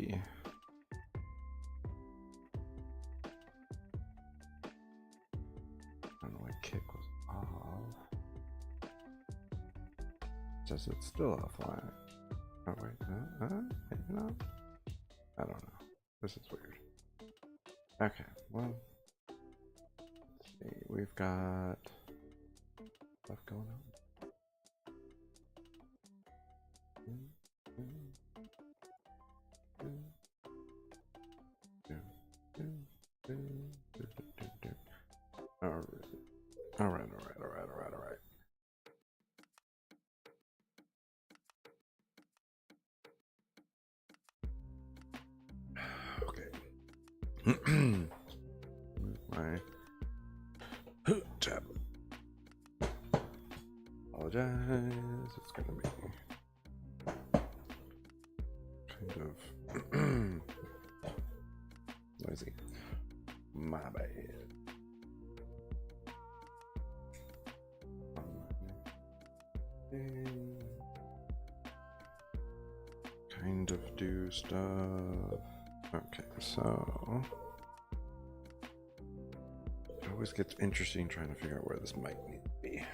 see. I don't know why kick was off. Says it's still offline. Oh wait, maybe not. I don't know. This is weird. Okay, well, let's see. We've got stuff going on. All right. Okay. My tablet. Apologize. It's gonna be kind of noisy. My bad. Kind of do stuff. Okay, so it always gets interesting trying to figure out where this mic needs to be.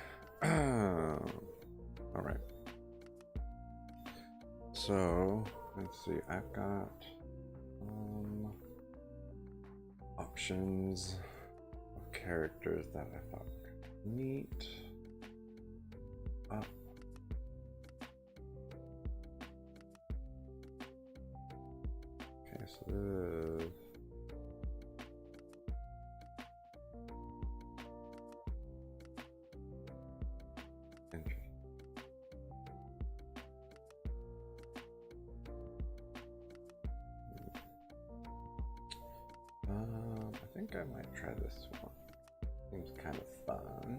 All right. So let's see. I've got options of characters that I thought were neat. Up. Okay, so this. Interesting. I think I might try this one. Seems kind of fun.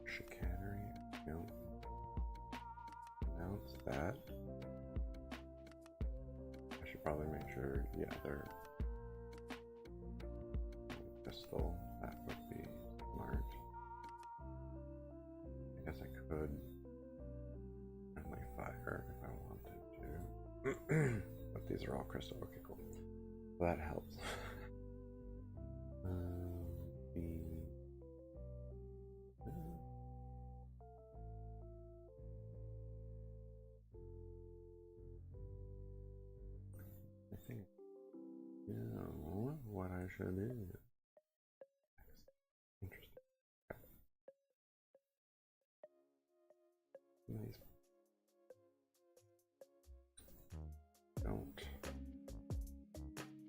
Chicanery. No. Announce that. I should probably make sure, yeah, they're pistol. That would be smart. I guess I could only fire if I wanted to. But these are all crystal. Okay, cool. So that helps. I think you know what I should do. Interesting. These don't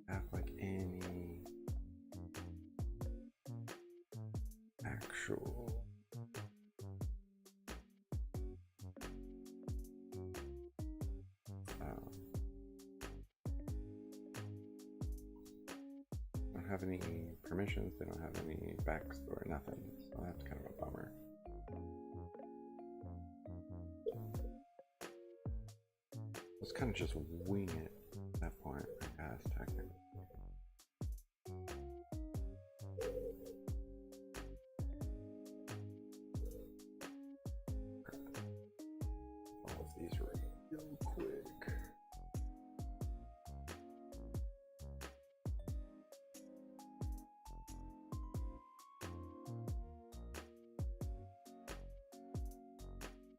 have like any actual don't have any permissions, they don't have any backstory, nothing, so that's kind of a bummer. Let's kind of just wing it at that point, I guess, technically. All of these real quick.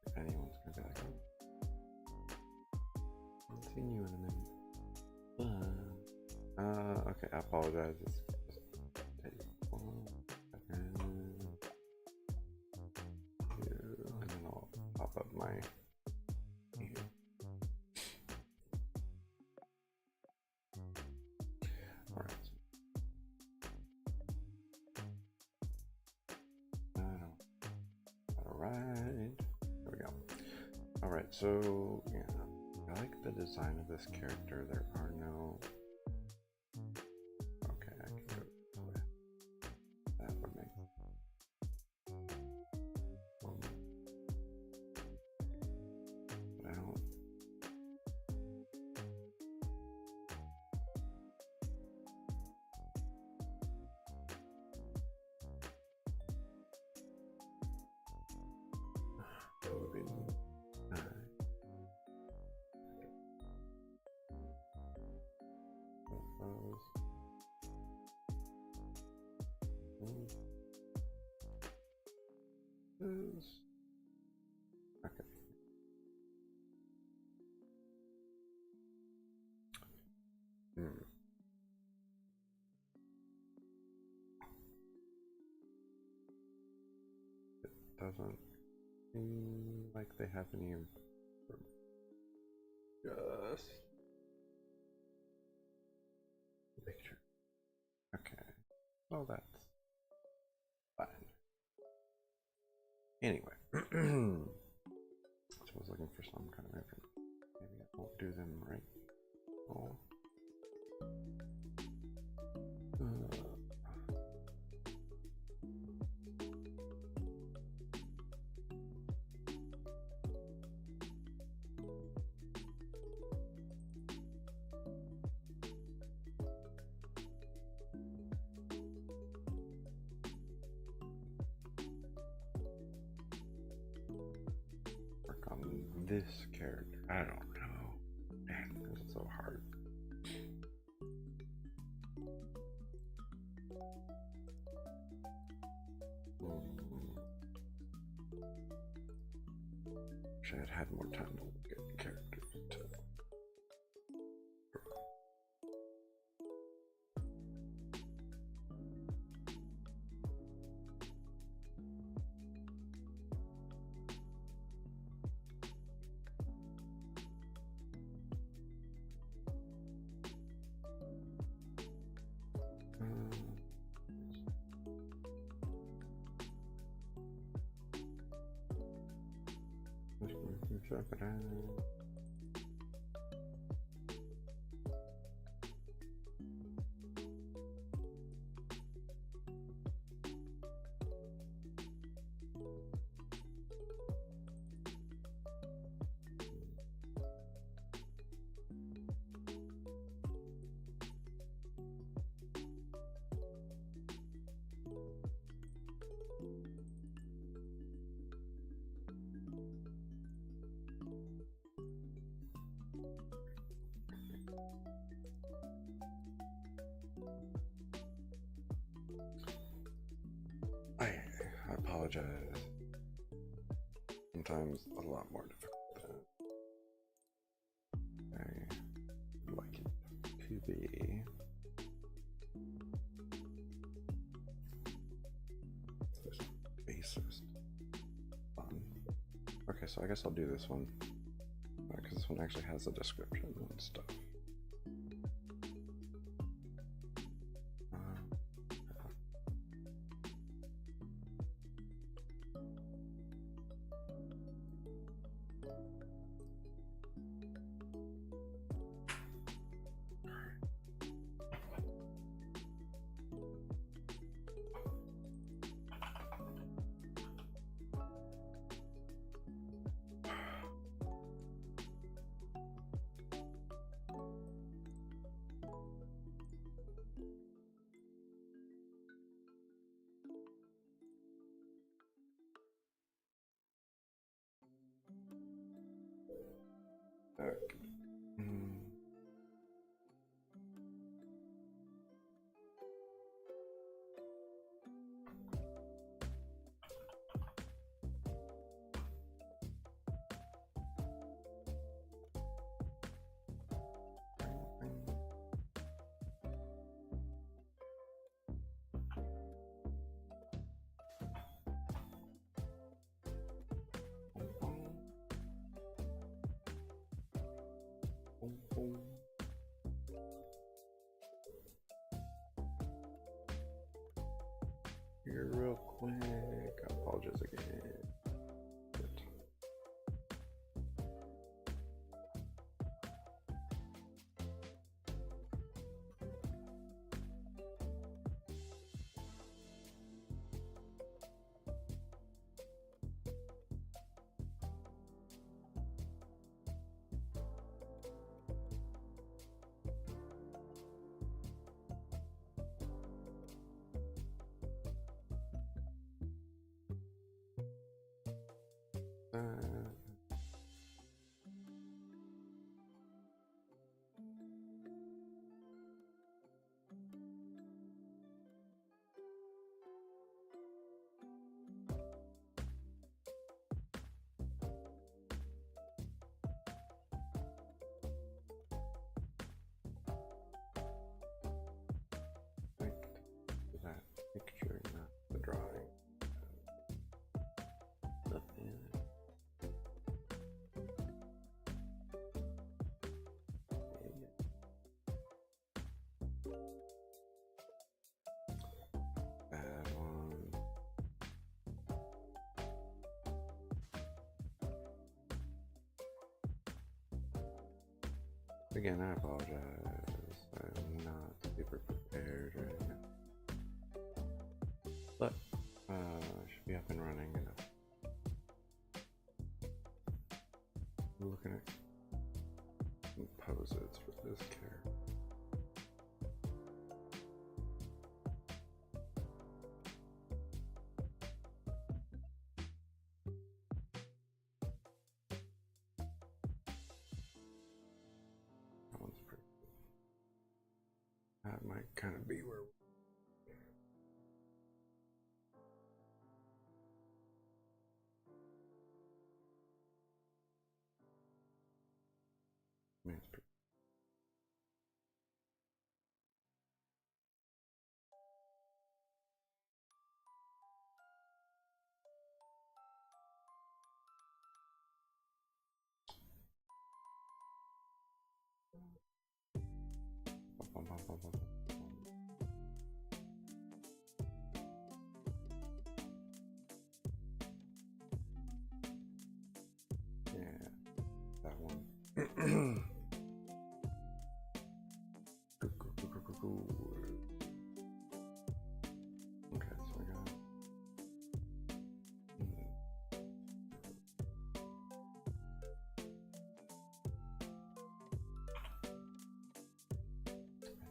If anyone's gonna be like, I'll see you in a minute. Okay, I apologize. It's just take 1 second. And then I'll pop up my Alright. Alright. There we go. Alright, so yeah. I like the design of this character. There are no. Okay, I can go this way. That would make. But I don't. That would be nice. is. Okay. It doesn't seem like they have any improvement. Just picture. Okay. Well, that's fine. Anyway, so I was looking for some kind of information. Maybe I won't do them right. Oh. Work on this character. I don't know. Man, this is so hard. Wish I had had more time to look at characters too. I apologize. Sometimes a lot more difficult than I like it to be. This bassist. Fun. Okay, so I guess I'll do this one because this one actually has a description and stuff. Here real quick. I apologize again. Again, I apologize. I'm not super prepared right now. But, should be up and running enough. I'm looking at some poses for this character. That one's pretty cool. That might kind of be where it's pretty. Yeah, that one. Okay, so we got.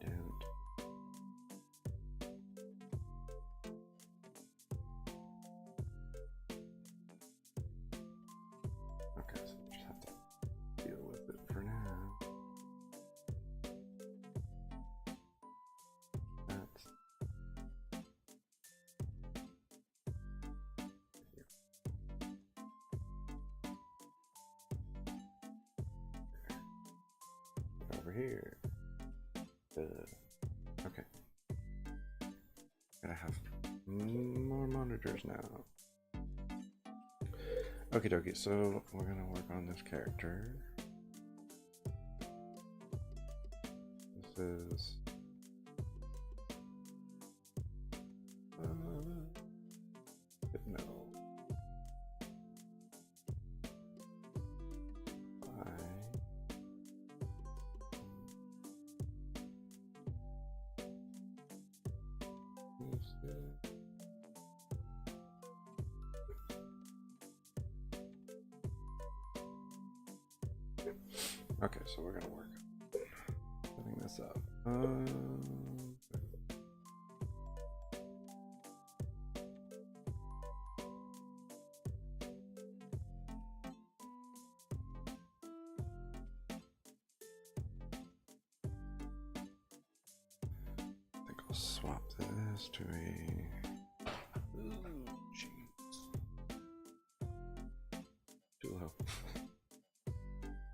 I don't. Okay, so we just have to deal with it for now. That's over here. Okay. Gotta have more monitors now. Okie dokie, so we're gonna work on this character. This is Hypno. Okay, so we're gonna work setting this up. I think I'll swap this to a. Ooh, jeez. Too low.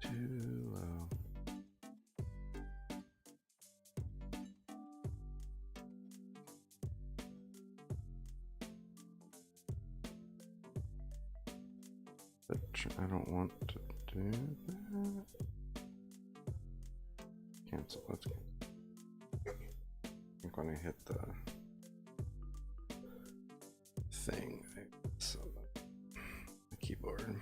Too low. But I don't want to do that. Cancel. Let's cancel. I think when I hit the thing, so the keyboard.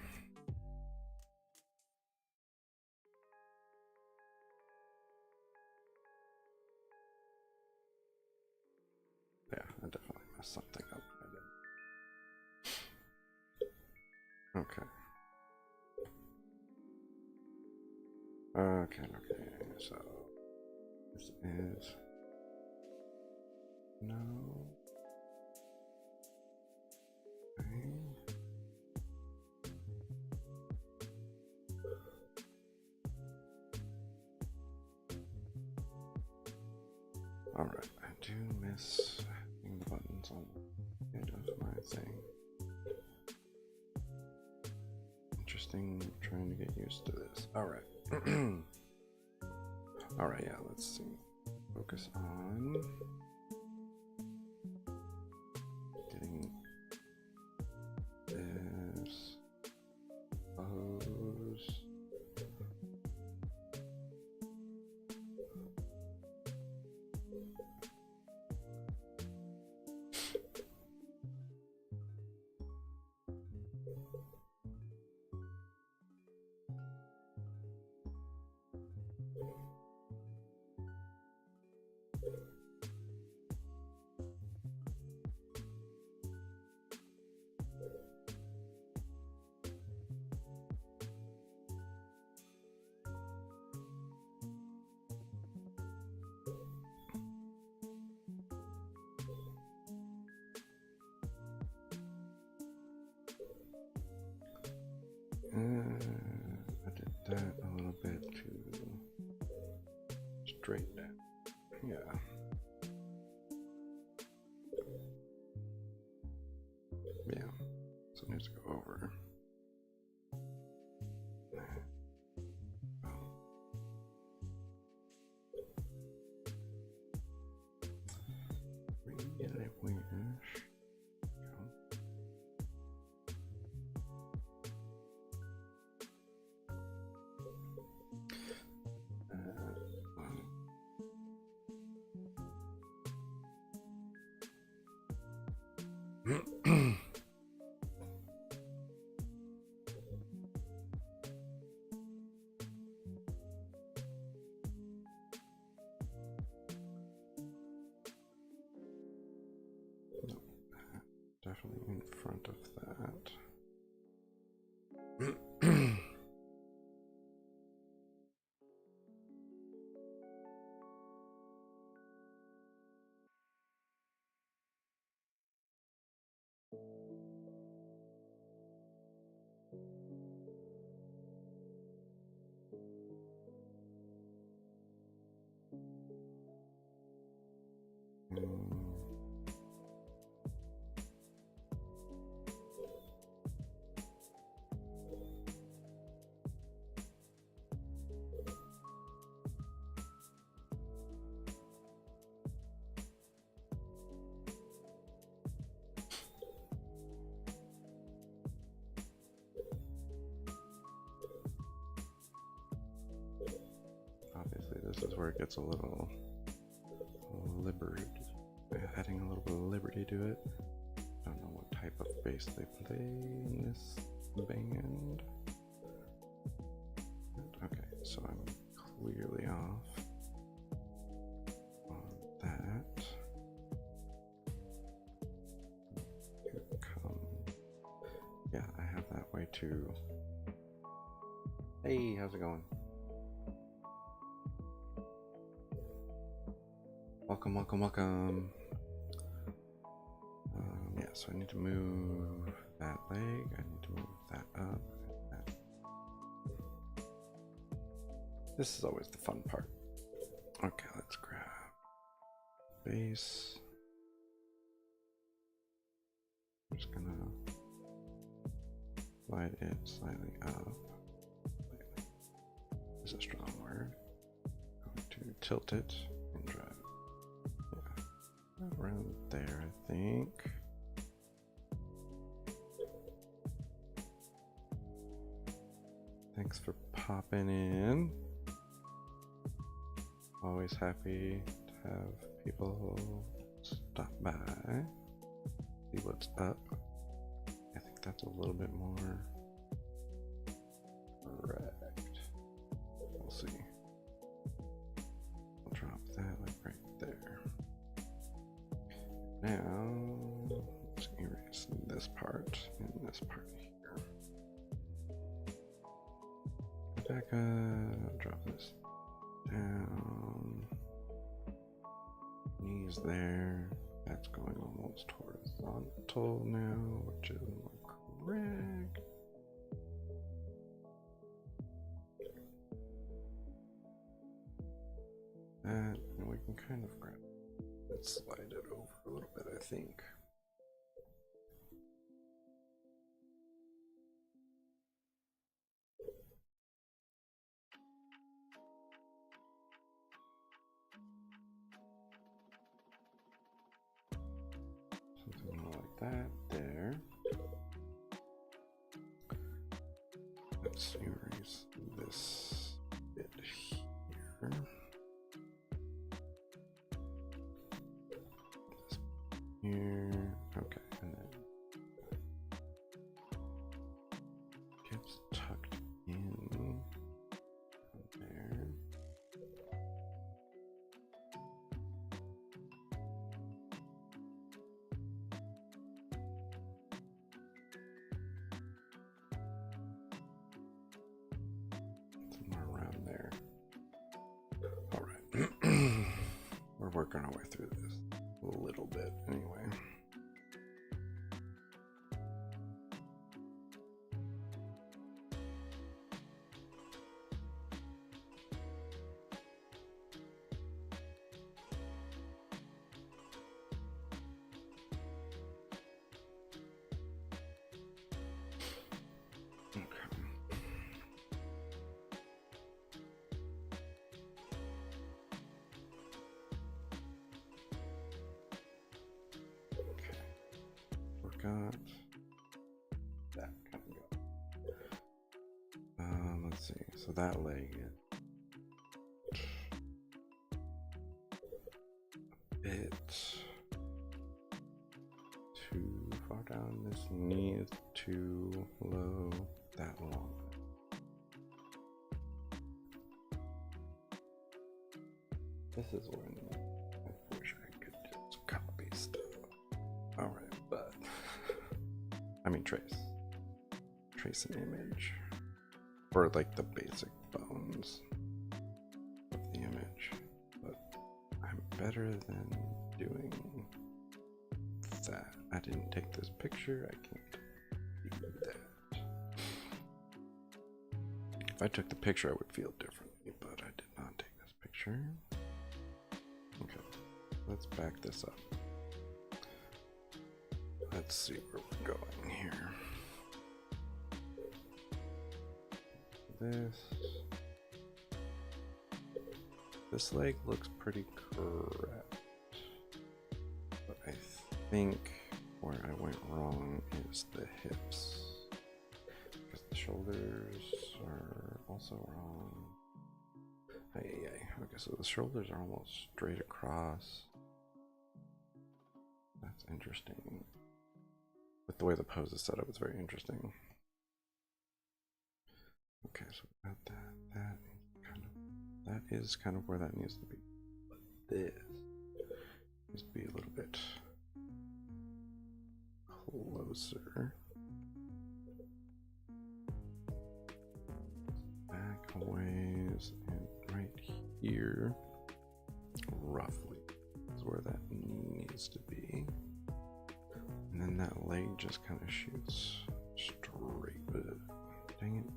Yeah, I definitely messed something up. I did. Okay. Okay, so this is no. Okay. All right, I do miss having the buttons on the edge of my thing. Interesting, trying to get used to this. All right. All right, yeah, let's see. Focus on getting this pose. I did that a little bit too straight. Yeah. Yeah. So it needs to go over. Definitely in front of that. Obviously, this is where it gets a little liberty, adding a little bit of liberty to it. Don't know what type of bass they play in this band. Okay, so I'm clearly off on that. Here come. Yeah, I have that way too. Hey, how's it going? Welcome, welcome, welcome. Yeah, so I need to move that leg. I need to move that up. That. This is always the fun part. Okay, let's grab bass. I'm just gonna slide it slightly up. Is a strong word. I'm going to tilt it and drive. Yeah, around there, I think. Thanks for popping in. Always happy to have people stop by, see what's up. I think that's a little bit more correct. We'll see. I'll drop that like right there. Now, let's erase this part and this part here. Back up, drop this down. Knees there. That's going almost horizontal now, which is more correct. And we can kind of grab it and slide it over a little bit, I think. Something more like that there. Let's erase this bit here. This here. Okay, and then gets tucked in there. Somewhere around there. All right. We're working our way through this a little bit anyway. got that kind of going. Let's see. So that leg is a bit too far down. This knee is too low. That long. This is when I wish I could just copy stuff. Alright, but I mean trace an image for like the basic bones of the image, but I'm better than doing that. I didn't take this picture, I can't do that. If I took the picture I would feel differently, but I did not take this picture. Okay, let's back this up. Let's see where we're going here. This leg looks pretty correct, but I think where I went wrong is the hips, because the shoulders are also wrong. Okay, so the shoulders are almost straight across. That's interesting. With the way the pose is set up, it's very interesting. Okay, so we got that. That is kind of where that needs to be. But this needs to be a little bit closer. Back a ways, and right here, roughly, is where that needs to be. And then that leg just kind of shoots straight. Dang it.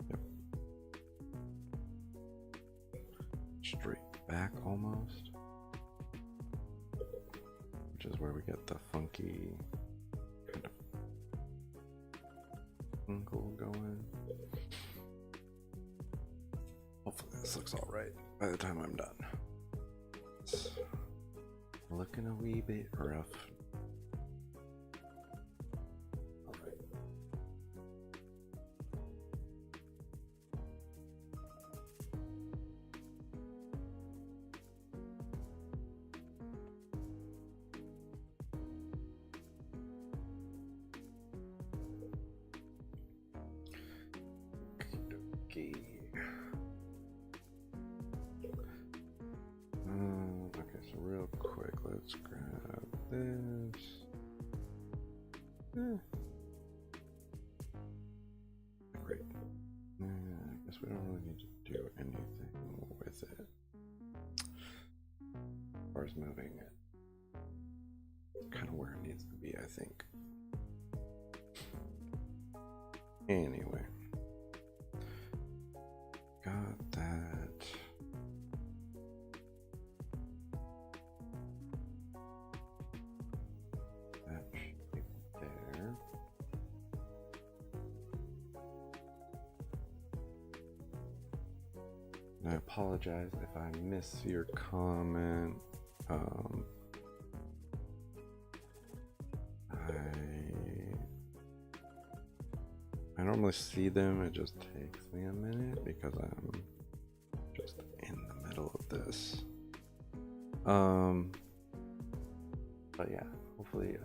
Yep. Straight back almost. Which is where we get the funky kind of angle going. Hopefully this looks alright by the time I'm done. It's looking a wee bit rough. Alright. Okay. Okay, so real quick, let's grab this. Great. I guess we don't really need to do anything with it. As far as moving it, kind of where it needs to be, I think. Anyway, got that. That shape there. And I apologize if I miss your comment. I normally see them, it just takes me a minute because I'm just in the middle of this. But yeah, hopefully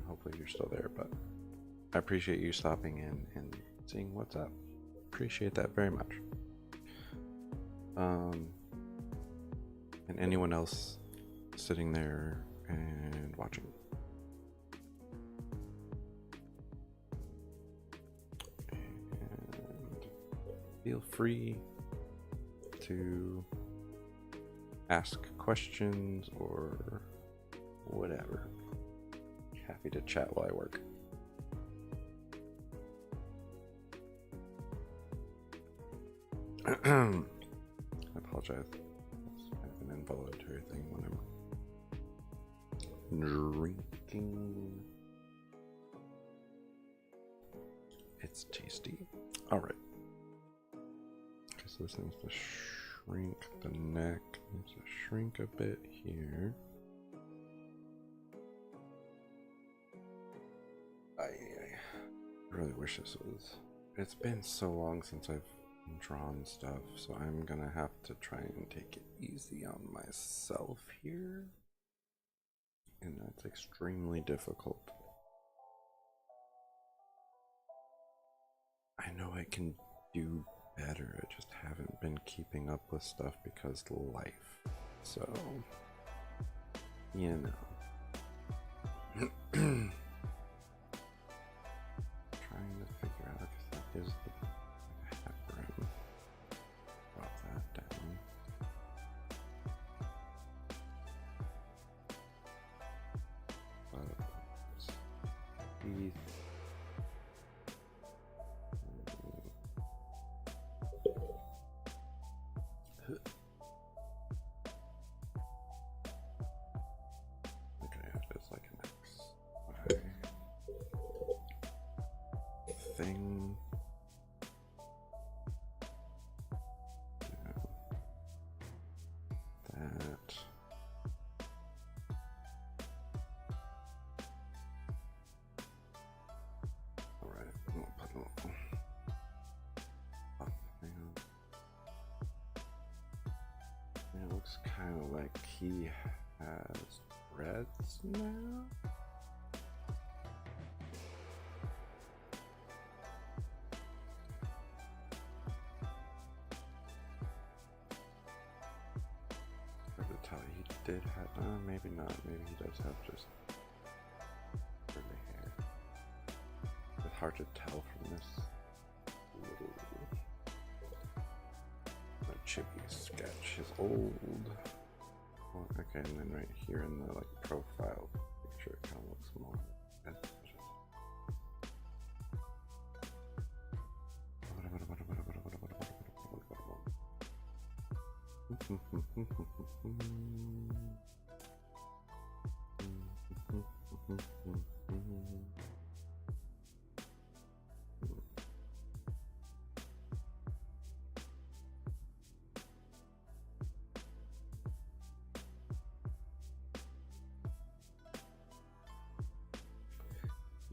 hopefully you're still there, but I appreciate you stopping in and seeing what's up. Appreciate that very much. And anyone else sitting there and watching. Feel free to ask questions or whatever. Happy to chat while I work. I apologize. It's kind of an involuntary thing when I'm drinking. It's tasty. All right. So this needs to shrink, the neck needs to shrink a bit here. I really wish this was. It's been so long since I've drawn stuff, so I'm gonna have to try and take it easy on myself here. And that's extremely difficult. I know I can do better, I just haven't been keeping up with stuff because life. So, you know. Trying to figure out if that is the heparin. Drop that down. Teeth. Okay, it's like an X. Thing. Yeah. That. Alright, we'll put a little up thing. It looks kind of like he has dreads now. He did have, maybe not, maybe he does have just curly hair. It's hard to tell from this little chibi sketch. His old, well, okay, and then right here in the like profile picture, it kind of looks more.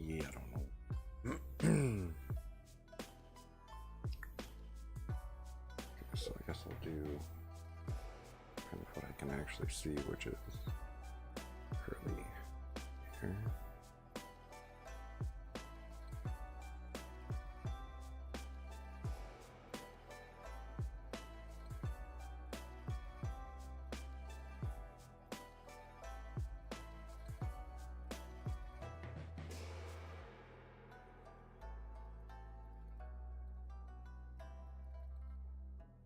Yeah, I don't know. Okay, so I guess I'll do kind of what I can actually see, which is curly hair.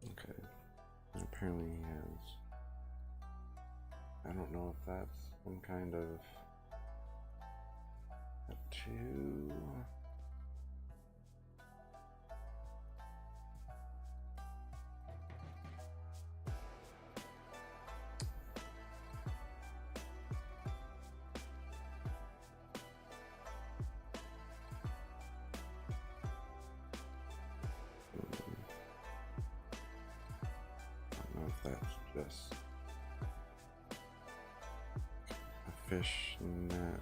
Okay, and apparently he has, I don't know if that's some kind of tattoo. That's just a fishnet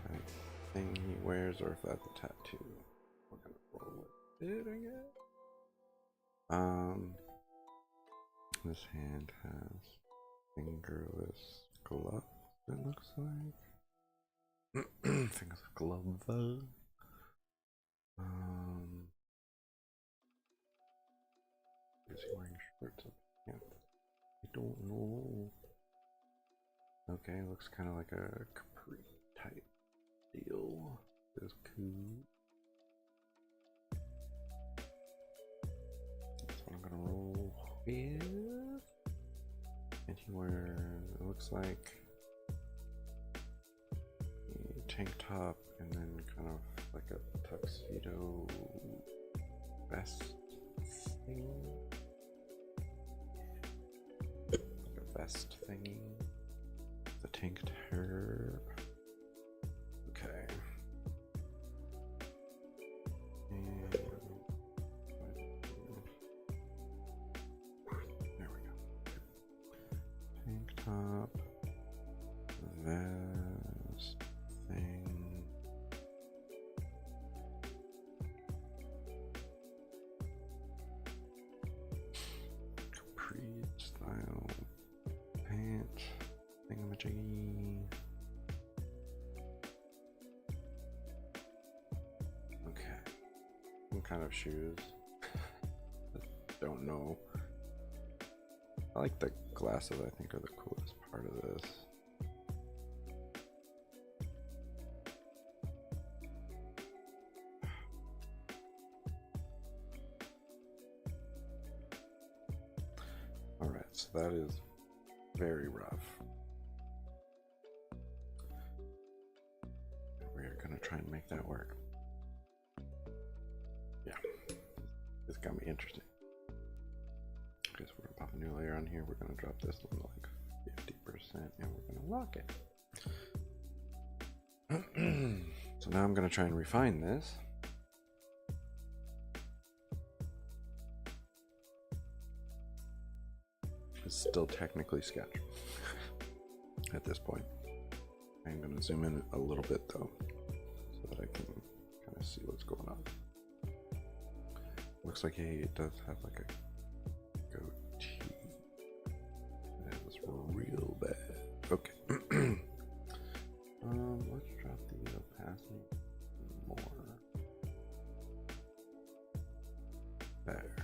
type thing he wears, or if that's a tattoo. We're gonna roll with it, I guess. This hand has fingerless gloves, it looks like. Fingerless glove though. Is he wearing shorts? Yeah. I don't know. Okay, looks kind of like a capri type deal. Is cool. That's what I'm gonna roll with. And he wears, it looks like a tank top and then kind of like a tuxedo vest thing. Vest thingy. The tank top. Okay. And there we go. Tank top. Vest thing. thingamajiggy. Okay. Some kind of shoes. Don't know. I like the glasses, I think, are the coolest part of this. Alright, so that is very rough. We are going to try and make that work. Yeah, it's got me interesting. Okay, so we're going to pop a new layer on here. We're going to drop this one to like 50% and we're going to lock it. So now I'm going to try and refine this. It's still technically sketch at this point. I'm going to zoom in a little bit though, so that I can kind of see what's going on. Looks like it does have like a goatee. That was real bad. Okay. Let's drop the opacity more. There.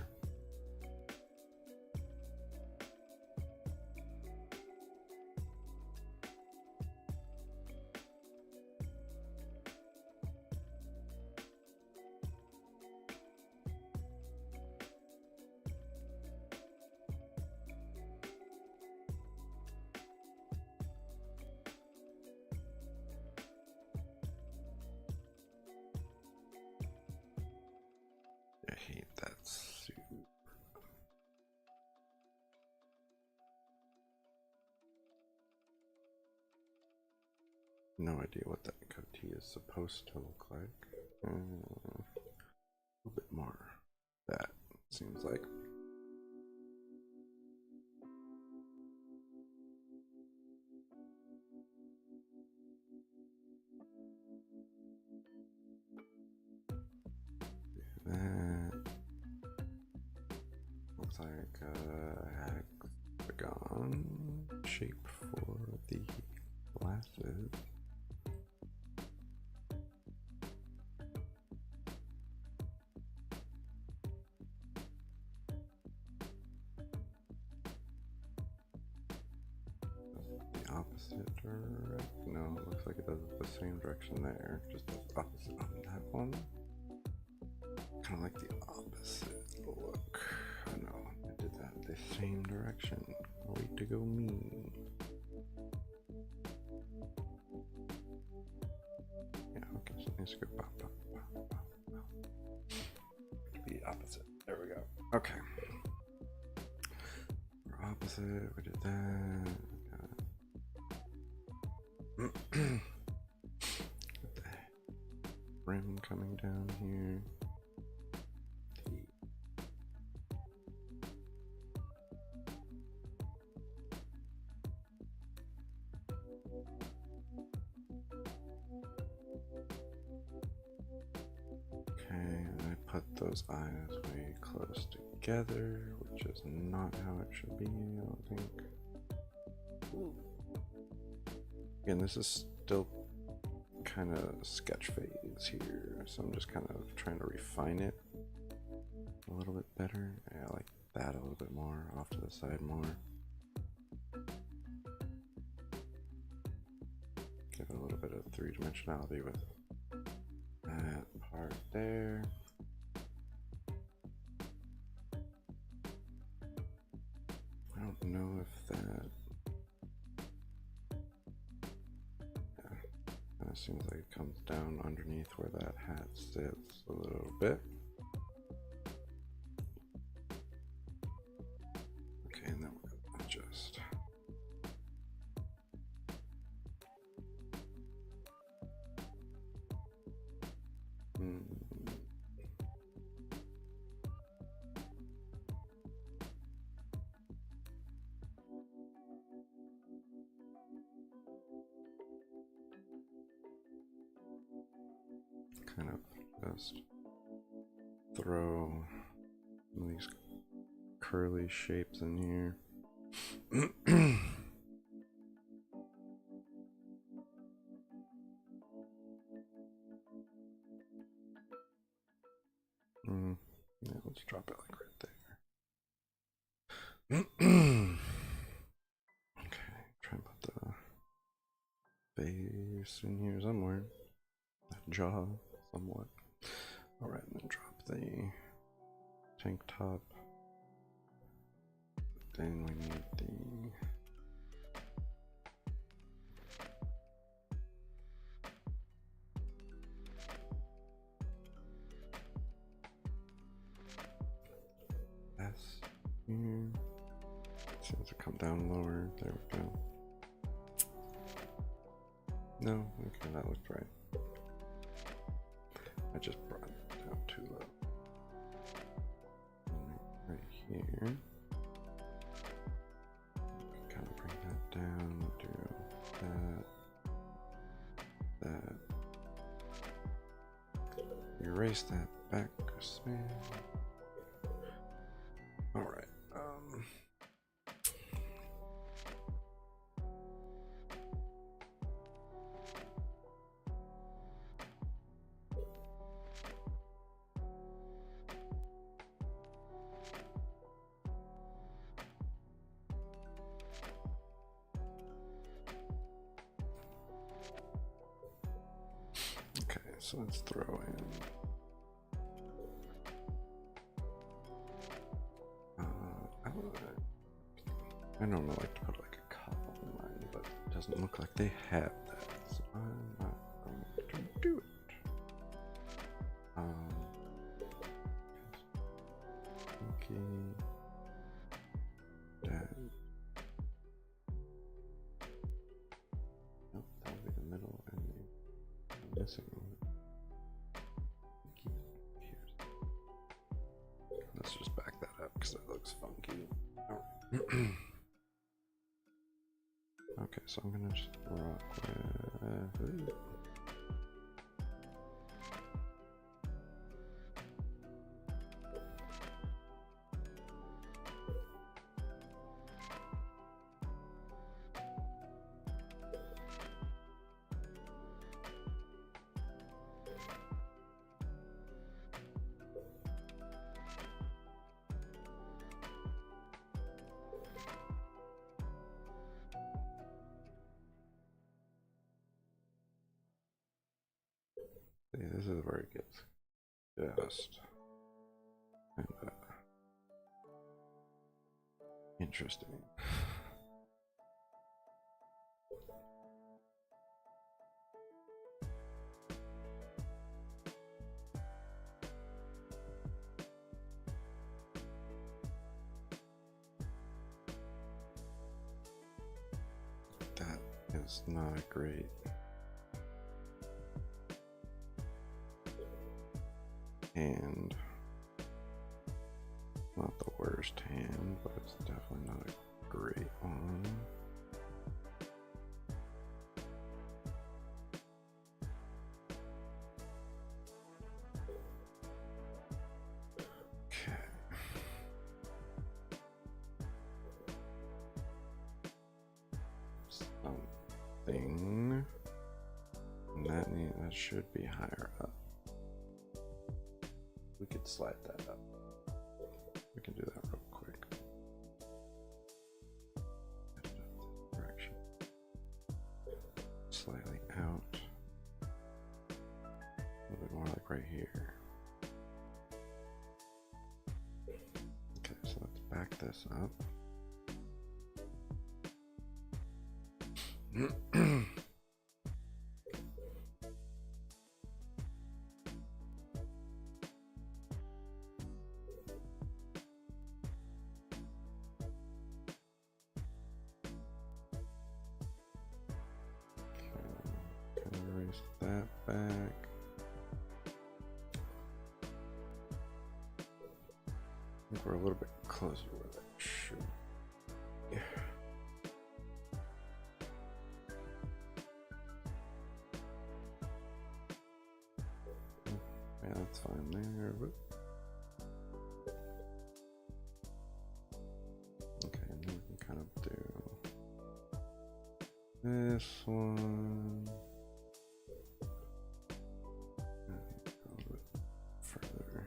I hate that suit. No idea what that goatee is supposed to look like. A little bit more. That seems like. That looks like a hexagon shape for the glasses. The opposite direction. No, it looks like it does it the same direction there, just the opposite on that one. Kind of like the opposite look. I know, I did that the same direction. Way to go, me. Yeah, okay, so let's go pop, pop, pop, pop, pop. Be opposite. There we go. Okay. We're opposite, we did that. Got the rim coming down here. Those eyes way close together, which is not how it should be, I don't think. Ooh. Again, this is still kind of sketch phase here, so I'm just kind of trying to refine it a little bit better. Yeah, I like that a little bit more, off to the side more. Give it a little bit of three-dimensionality with that part there. I don't know if that, yeah, kind of seems like it comes down underneath where that hat sits a little bit. Okay, and then we're gonna adjust. Kind of just throw some of these curly shapes in here. drop it like right there. Okay, try and put the bass in here somewhere. That jaw, somewhat. Alright, and then drop the tank top. Then we need the S here. Seems to come down lower. There we go. No, okay, that looked right. I just brought it down too low. Right here. Kind of bring that down, do that. Erase that back a smidge. Alright, okay, so let's throw in I normally like to put like a cup on mine, but it doesn't look like they have that, so I'm not going to do it. Okay. That. Nope, that'll be the middle and the missing one. Let's just back that up because that looks funky. Alright. Okay, so I'm gonna just rock with see, this is where it gets just kind of interesting. That is not great. Hand. Not the worst hand, but it's definitely not a great one. Okay. Something. That should be higher up. We could slide that up. We can do that real quick. Direction. Slightly out. A little bit more like right here. Okay, so let's back this up. Erase that back. I think we're a little bit closer to where that should. Yeah. Yeah, that's fine there. Whoop. Okay, and then we can kind of do this one. A little bit further.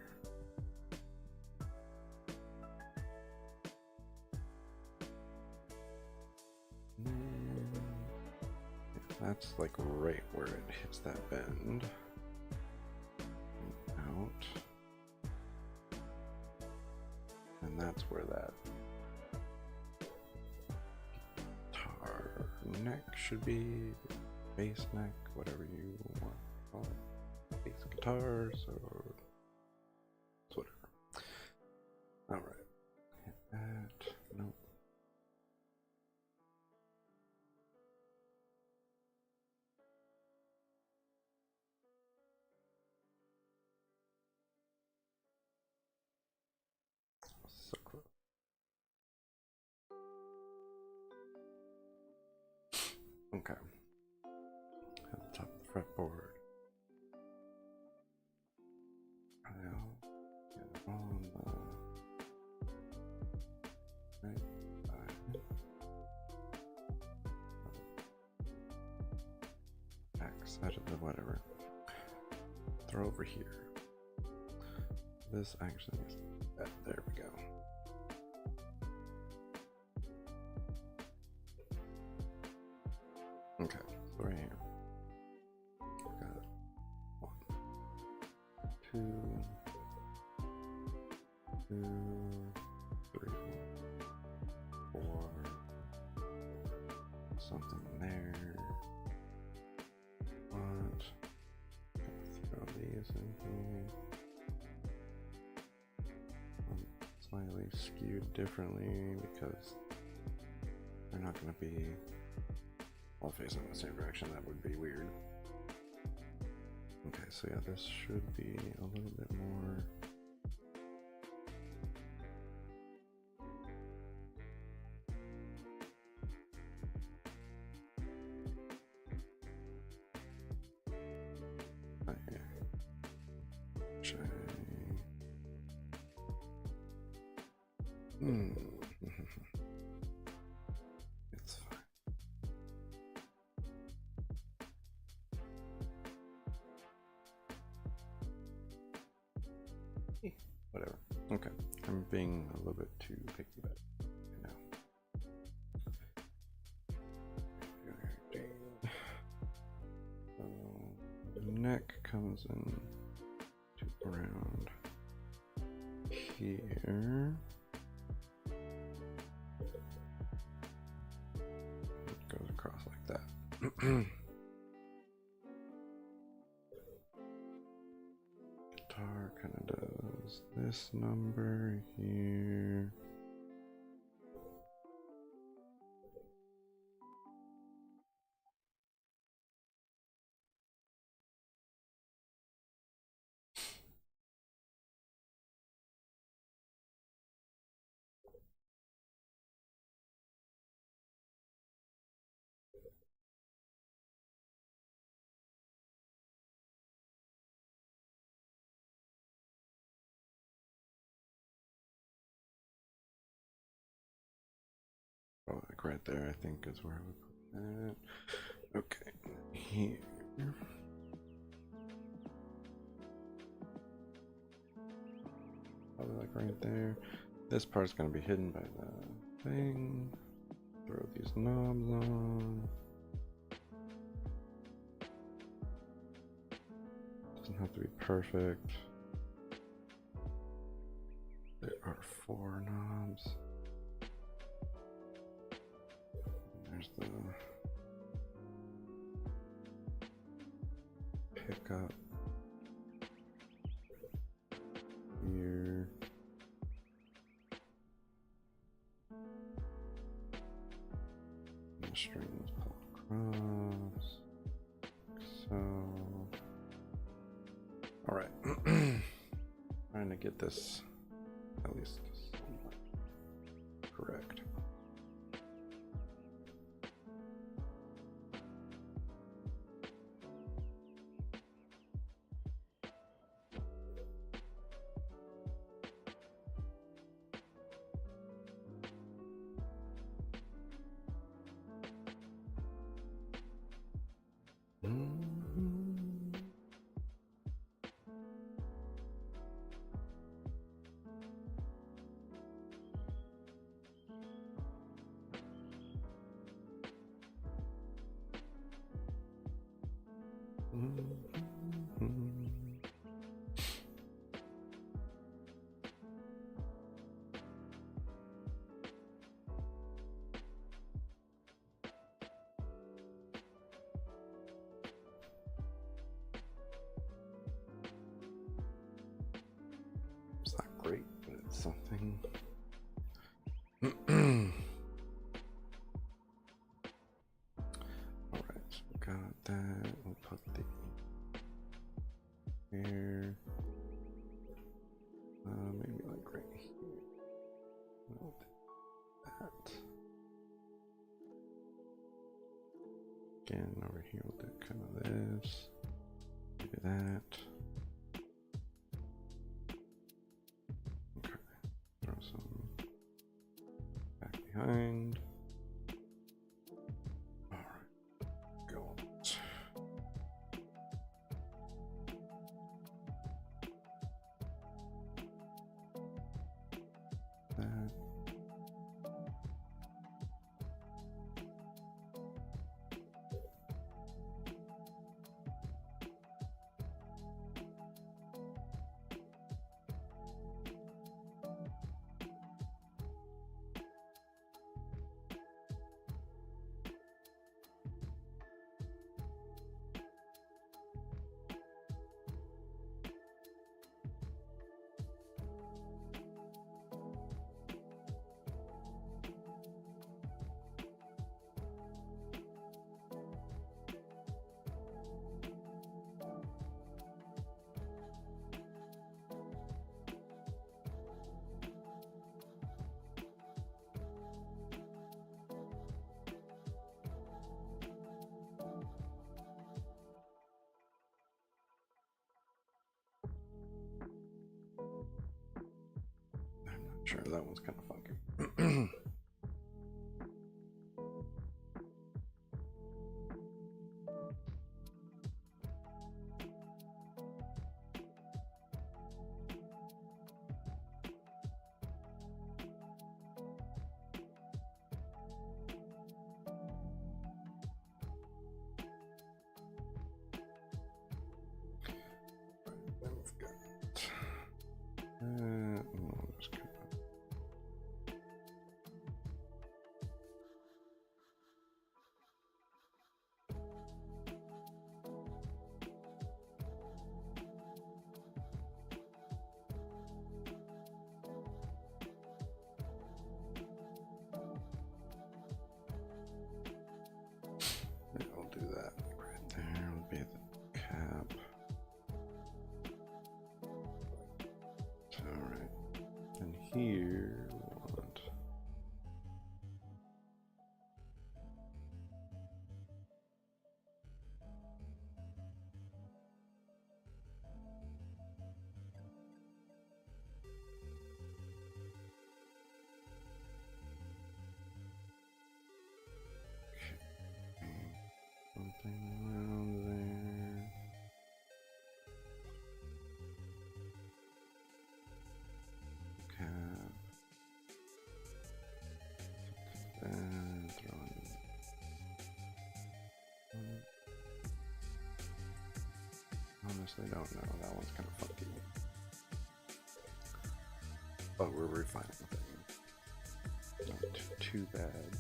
that's like right where it hits that bend. And out. And that's where that guitar neck should be, bass neck, whatever you want to call it. Bass guitars or whatever. Alright. Hit that. Nope. So close. Okay. At the top of the fretboard. I'll get it on the right side. Back side of the whatever. Throw over here. This actually is that. There we go. Okay, so right here. Got it. 1, 2, 3, 4. Something there. What? Throw these in here. Slightly skewed differently because they're not going to be all facing in the same direction. That would be weird. Okay, so yeah, this should be a little bit more. It's fine. Whatever. Okay. I'm being a little bit too picky about it now. So the neck comes in to around here. It goes across like that. Guitar kind of does this number here. Oh, like right there, I think is where I would put that. Okay, here. Probably like right there. This part's gonna be hidden by the thing. Throw these knobs on. Doesn't have to be perfect. There are 4 knobs. There's the pickup here. And the strings pull across. So, all right. Trying to get this at least somewhat correct. It's not great, but it's something. Alright, so we got that. We'll put the here. Maybe like right here. We'll do that. Again, over here we'll do kind of this. Do that. Okay. Throw some back behind. Alright. Go on. That. Sure, that one's kind of funky. I'll do that right there. Will be the cap. All right, and here we'll want something around there. Cap. And throw in. Honestly, don't know. That one's kind of funky. But we're refining things. Not too bad.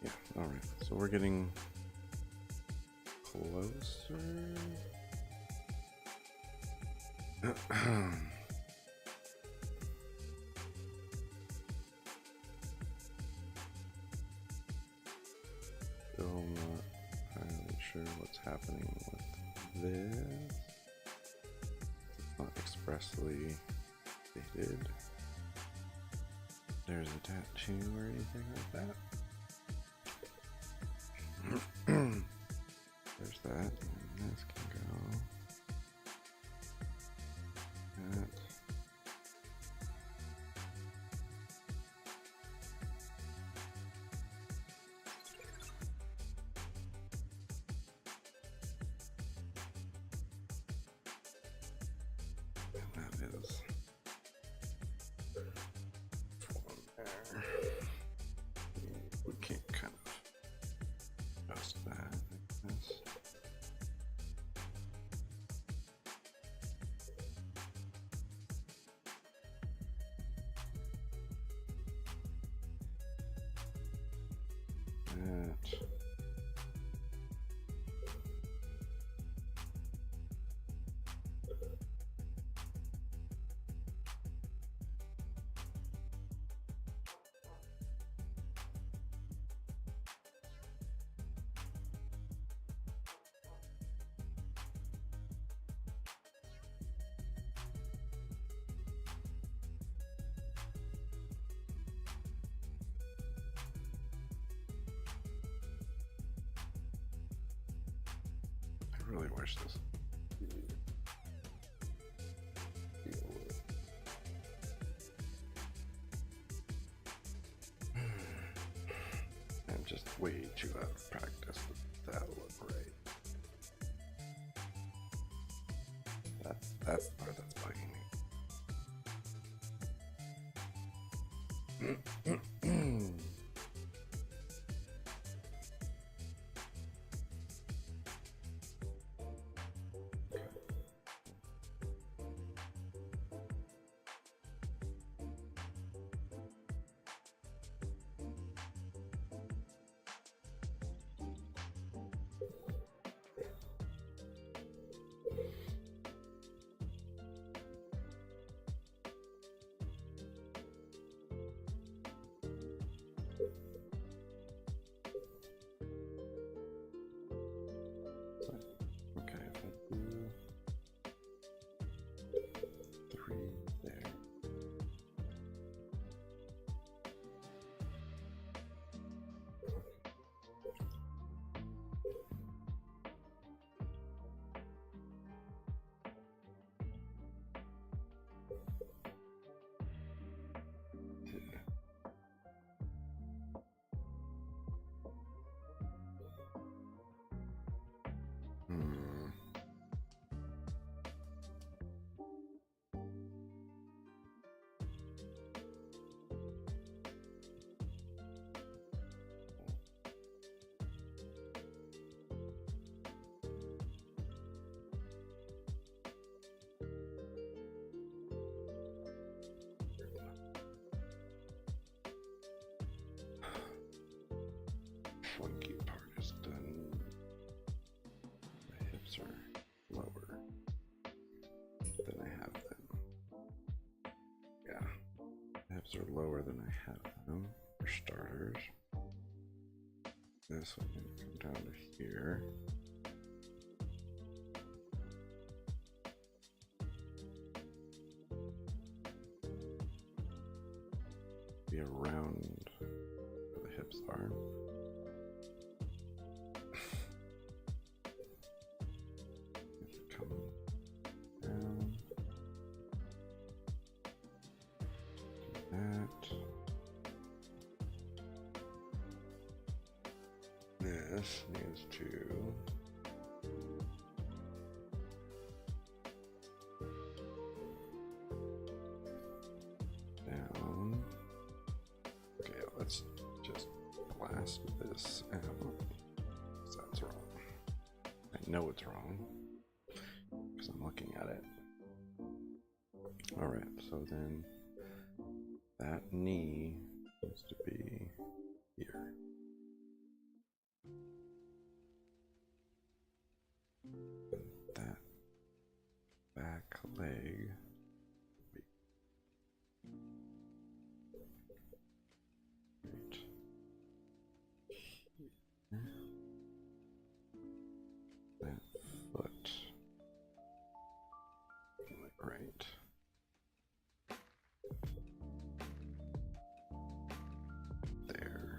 Yeah, all right. So we're getting closer. Still not entirely sure what's happening with this. It's not expressly stated. There's a tattoo or anything like that. There's that, and this can go. That. And that is one there. We can't kind of adjust that like this. I really wish this. I'm just way too out of practice with that look right. That's the part that's bugging me. Funky part is done. The hips are lower than I have them. Yeah, the hips are lower than I have them for starters. This one can come down to here. Be around where the hips are. This needs to down. Okay, let's just blast this out. That's wrong. I know it's wrong because I'm looking at it. All right, so then that knee needs to be here. That back leg will be right here. That foot right. There.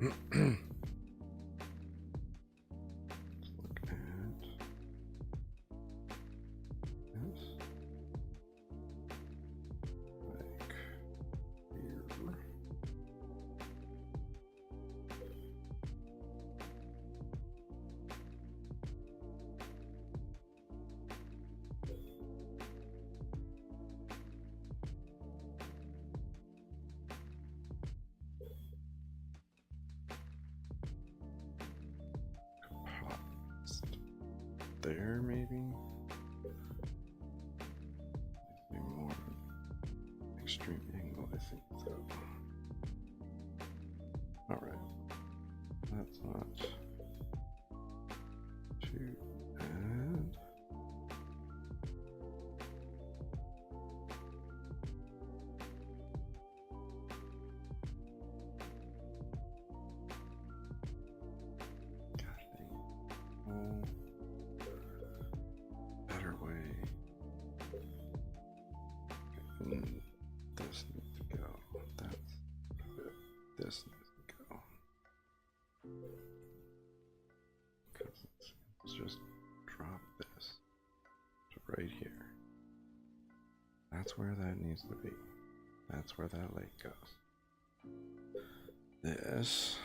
look at this. Like here. There, maybe? Maybe more extreme angle, I think so. Alright. That's not too bad. Gosh dang. Oh. Better way. Okay, this needs to go. That's good. This needs to go. Because let's just drop this to right here. That's where that needs to be. That's where that lake goes. This.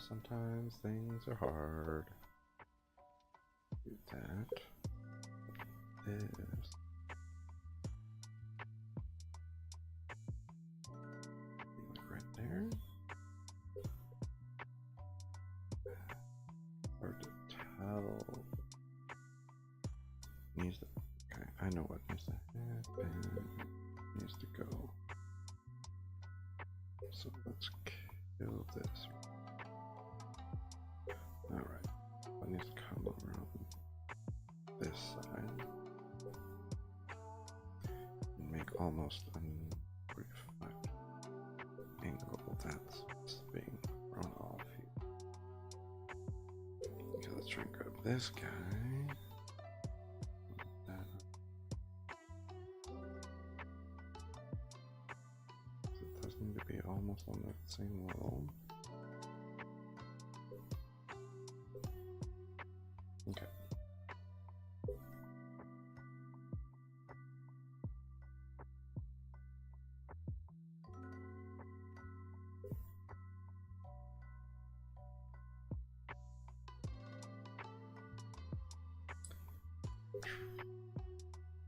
Sometimes things are hard. Do that. This. Like right there. Hard to tell. Needs to. Okay, I know what needs to happen. Needs to go. So let's kill this. Alright. That needs to come around this side and make almost a 45 angle. That's being thrown off here. Okay, let's try and grab this guy. It does need to be almost on that same level. Okay.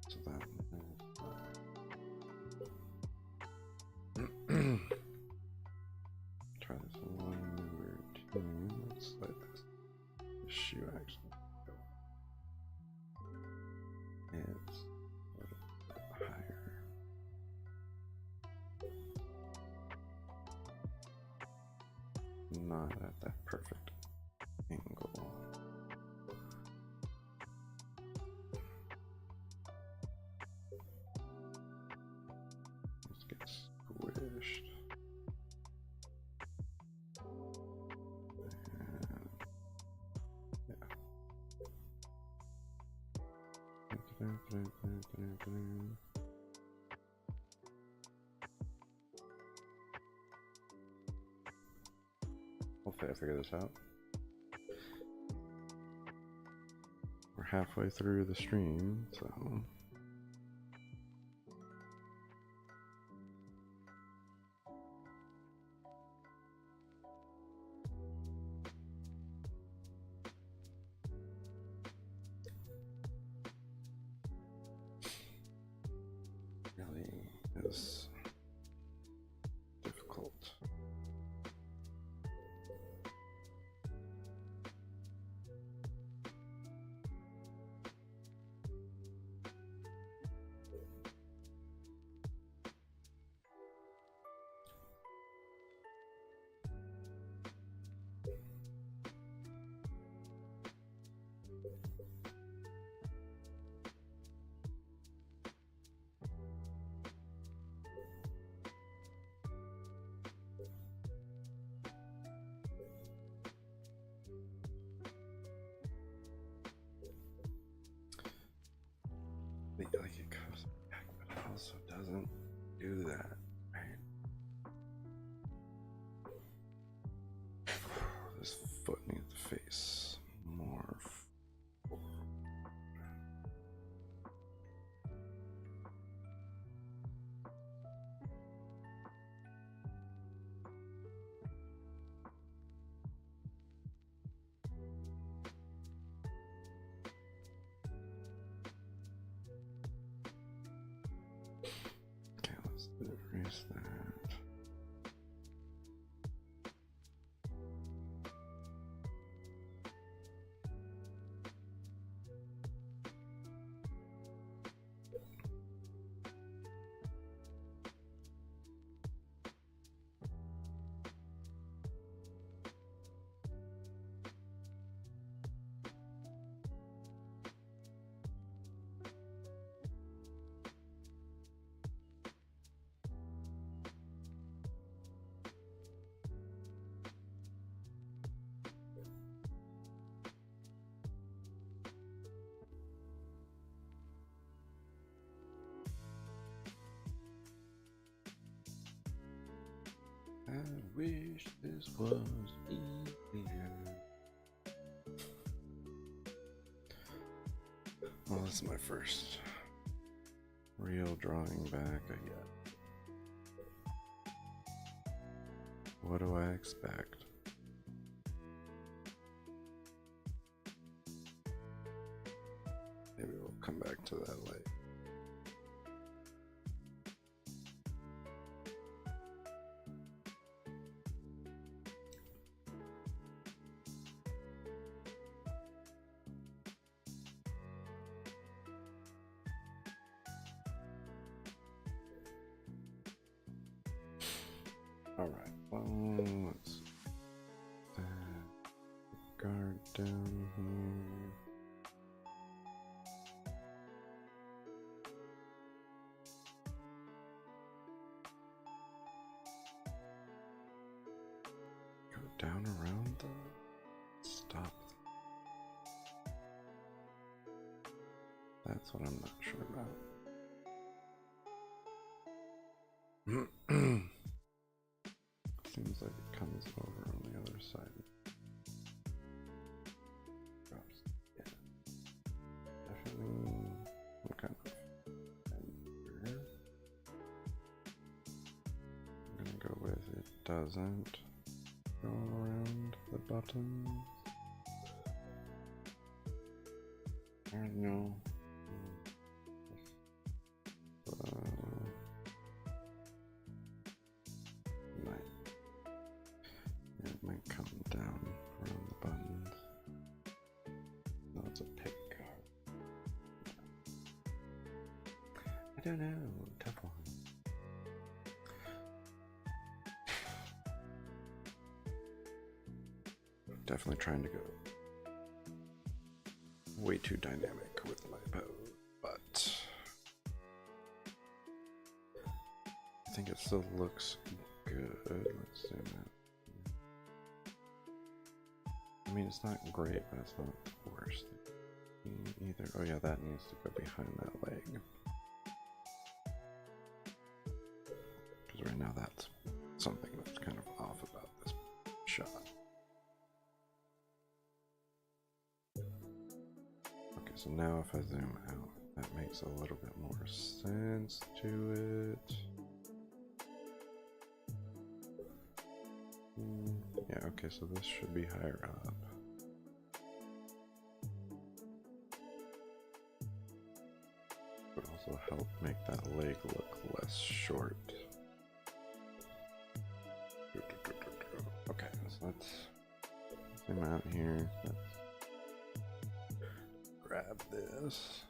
So that try this one routine. Let's let this shoe actually go. It's a little bit higher. Not at that perfect angle. Let's get squished. Hopefully I figure this out. We're halfway through the stream, so really is difficult. Like it goes back, but it also doesn't do that, right? face more forward. Okay, let's erase that. I wish this was easier. Well, this is my first real drawing back yet. What do I expect? Maybe we'll come back to that later. All right, well, let's guard down here. Go down around them. Stop. That's what I'm not sure about. Seems like it comes over on the other side. Drops. Yeah. Definitely some kind of here. I'm gonna go with it doesn't go around the buttons. Or no. It might come down around the buttons. No, it's a pick. I don't know. Tough one. Definitely trying to go way too dynamic with my pose, but I think it still looks good. Let's zoom out. I mean, it's not great, but it's not the worst either. Oh yeah, that needs to go behind that leg. Because right now that's something that's kind of off about this shot. Okay, so now if I zoom out, that makes a little bit more sense to it. Yeah, okay, so this should be higher up. Would also help make that leg look less short. Okay, so let's zoom out here. Let's grab this.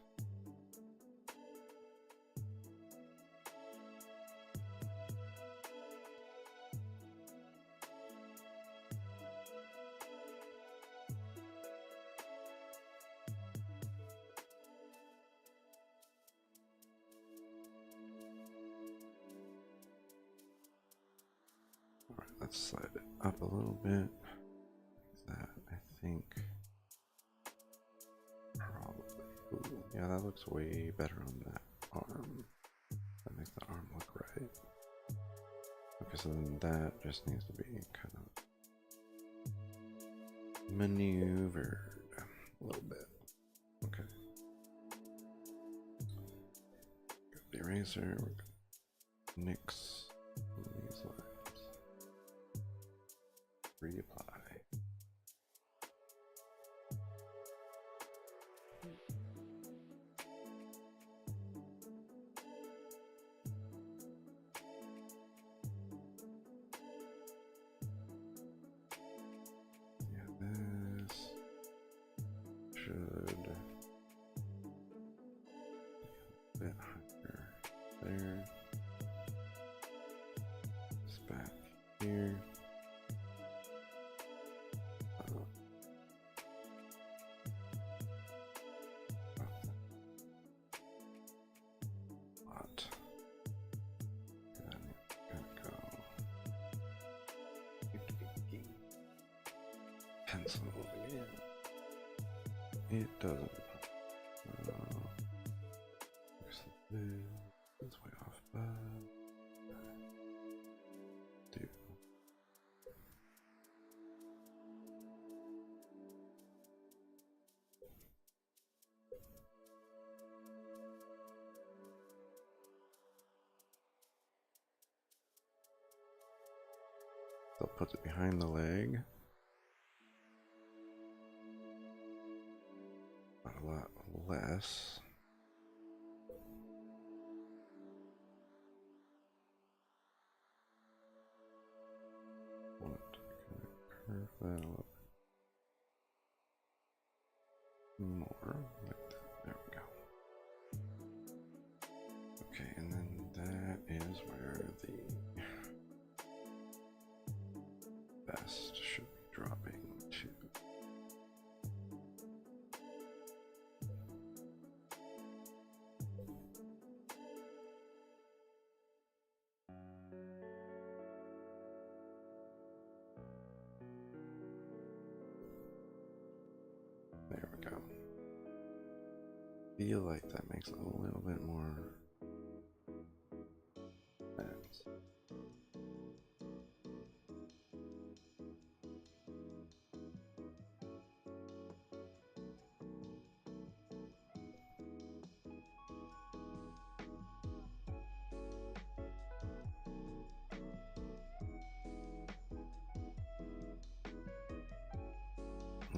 Alright, let's slide it up a little bit. That, I think, probably. Ooh, yeah, that looks way better on that arm. That makes the arm look right. Okay, so then that just needs to be kind of maneuvered a little bit. Okay. Got the eraser. We're gonna nix these lines. Reapply. Should be a bit higher there. It's back here. Lot. Then it's gonna go pencil again. It doesn't. It's way off, but do. They'll put it behind the leg. But a lot less. Curve that a little bit more, like that. There we go. Okay, and then that is where the best should be dropping to. There we go. Feel like that makes a little bit more sense.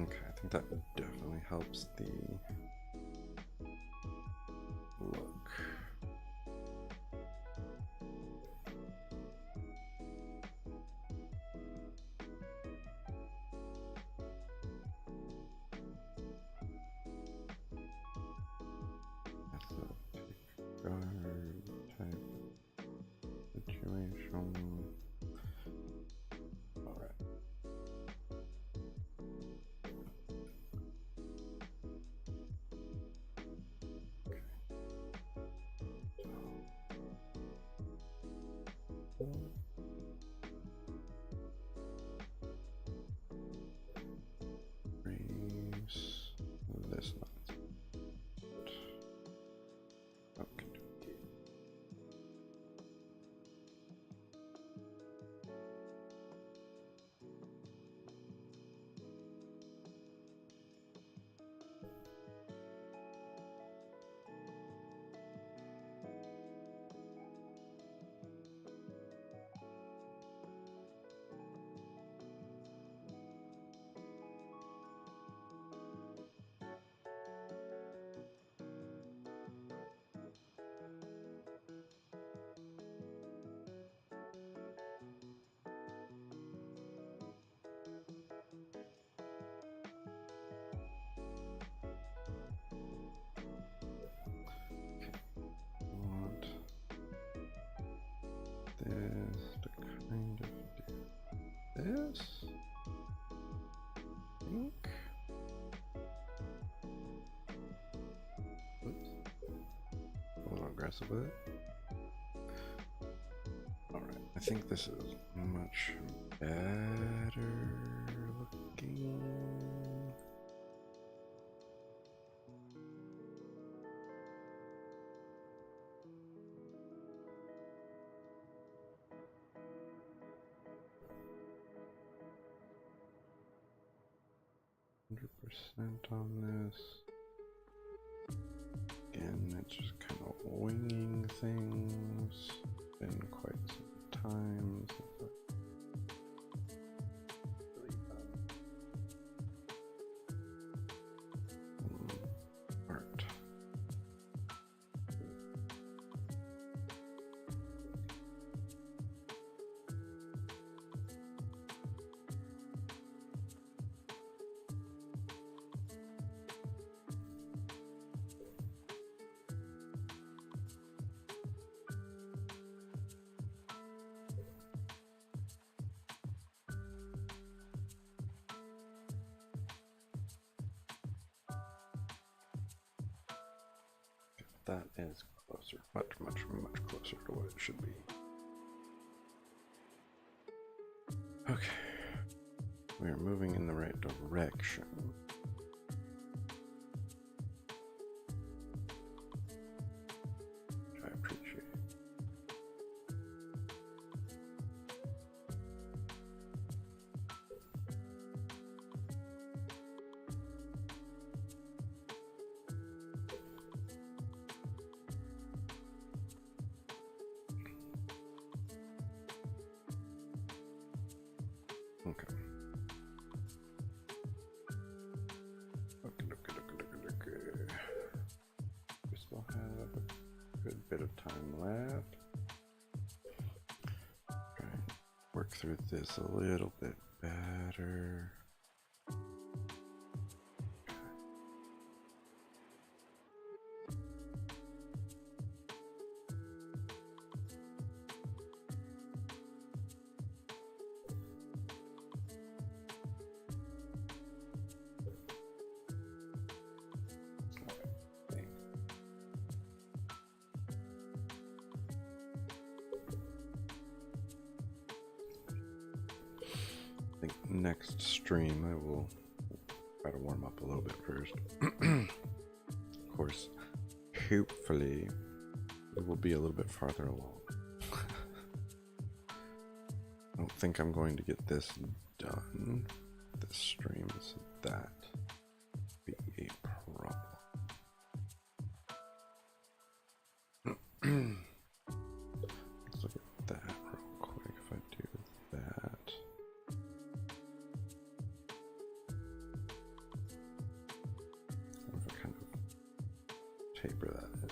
Okay, I think that definitely helps the look. That's a pick guard type situation. All right. Raise this one. Okay. Want this to kind of do this. I think. Oops. A little aggressive with it. Alright, I think this is much better looking. 100% on this. Again, it's just kind of winging things. Been quite some time since I really art. That is closer, much closer to what it should be. Okay, we are moving in the right direction. Which I appreciate. Okay. We still have a good bit of time left. Try and work through this a little bit better. I think next stream I will try to warm up a little bit first. Of course, hopefully we will be a little bit farther along. I don't think I'm going to get this done this stream, so that be a problem. Let's look at that real quick. If I do that, if I kind of taper that in.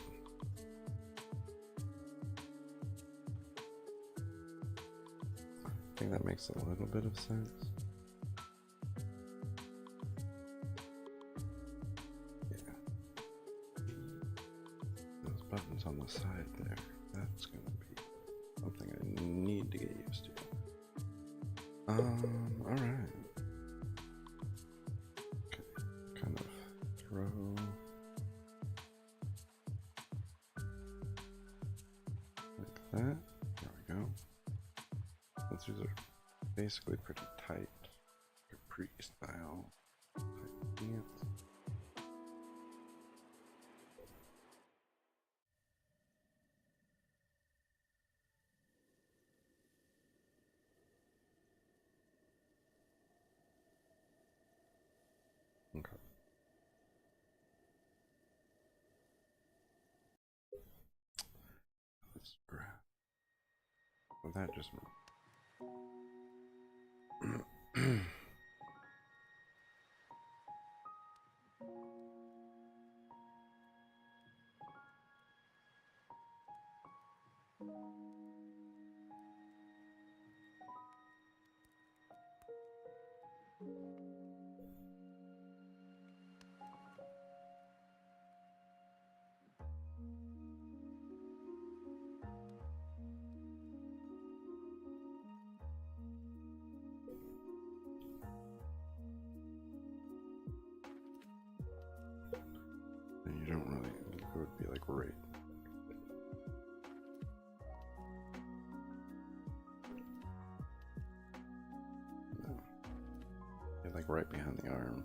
I think that makes a little bit of sense. Buttons on the side there. That's gonna be something I need to get used to. Alright. Okay, kind of throw like that. There we go. Since these are basically pretty tight, Capri style type pants. Okay. Let's grab. Well, that just you don't really, it would be like right. No. You're like right behind the arm.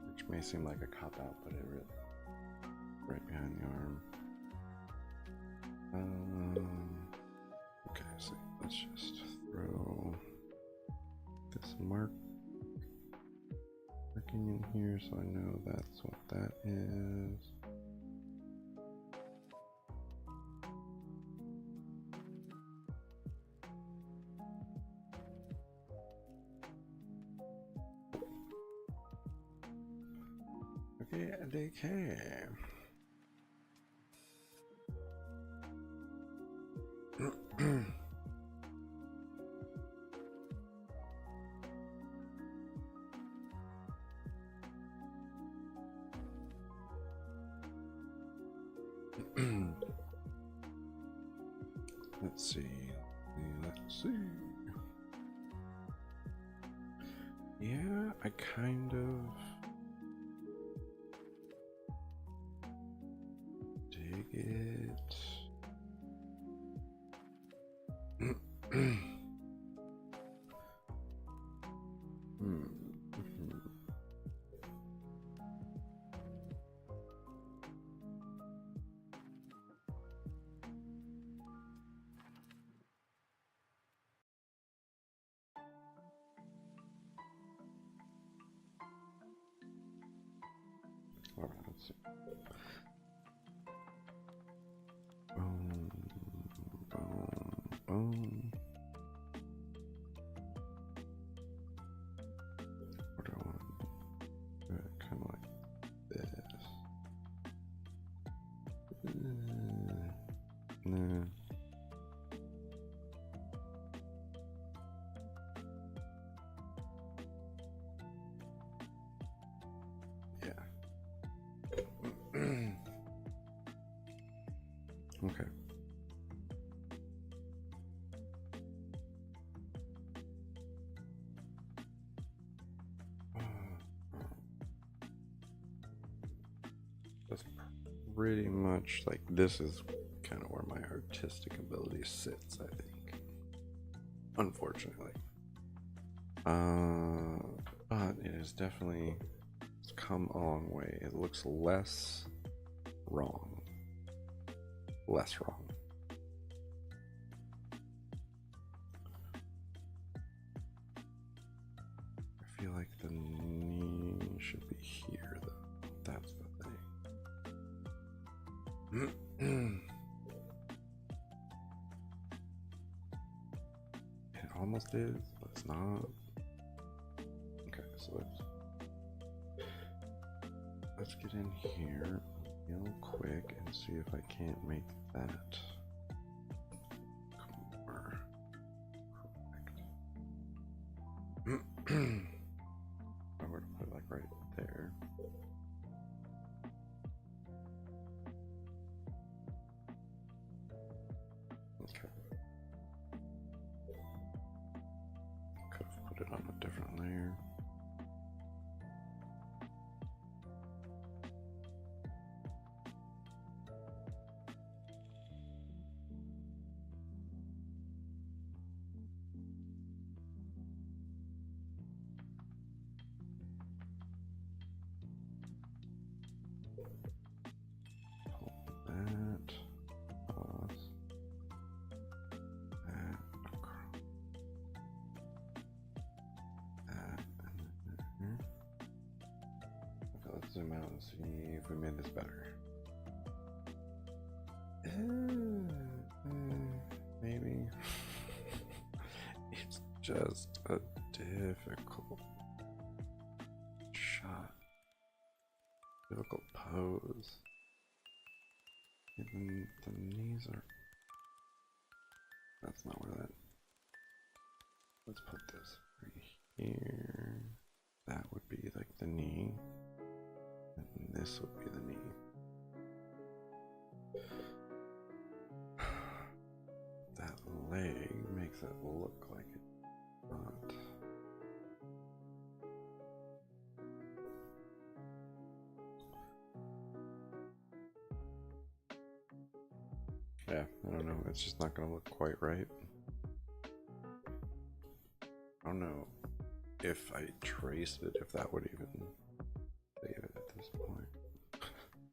Which may seem like a cop out, but it really, right behind the arm. Okay, so let's just throw this mark here so I know that's what that is. Okay, decay. Let's see. Let's see. Yeah, I kind of dig it. All right, let's see. Boom, boom, boom. What do I want? Kind of like this. Nah. Okay. That's pretty much like, this is kind of where my artistic ability sits, I think. Unfortunately. But it is definitely, it's come a long way. It looks less wrong. Less wrong. I feel like the knee should be here, though. That's the thing. It almost is, but it's not. Okay, so let's get in here real quick and see if I can't make that more correct. I were to put it like right there. Okay. Could have put it on a different layer. Zoom out and see if we made this better. Maybe. It's just a difficult shot. Difficult pose. Even the knees are... That's not where that... Let's put this right here. That would be like the knee. And this would be the knee. That leg makes it look like it's not. Yeah, I don't know. It's just not going to look quite right. I don't know if I traced it, if that would even save it at this point.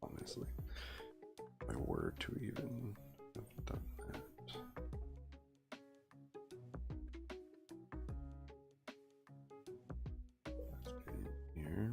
Honestly, if I were to even have done that. Let's get in here.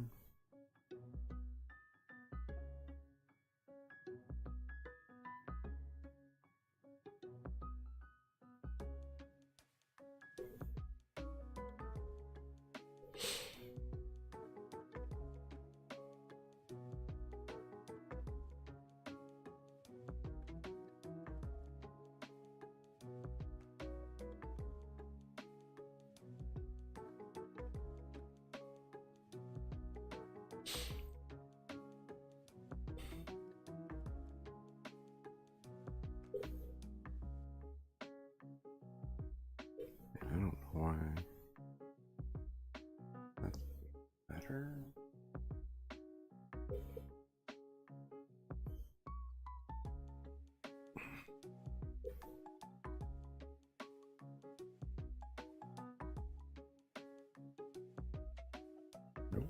That's better. Nope.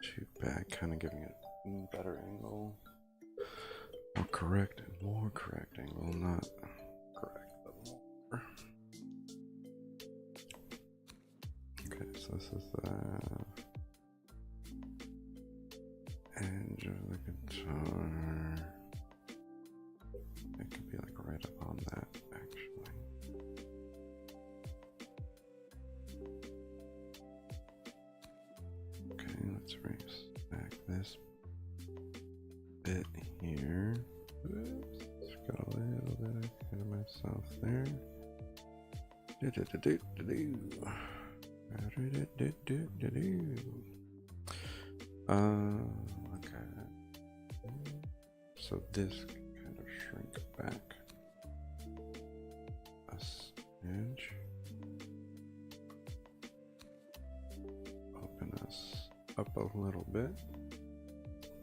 Too bad, kind of giving it a better angle. More correct angle, not correct, but more. Okay, so this is the edge of the guitar. It could be like right up on that, actually. Okay, let's raise back this bit here. Oops, got a little bit ahead of myself there. Okay. So this can kind of shrink back a smidge. Open us up a little bit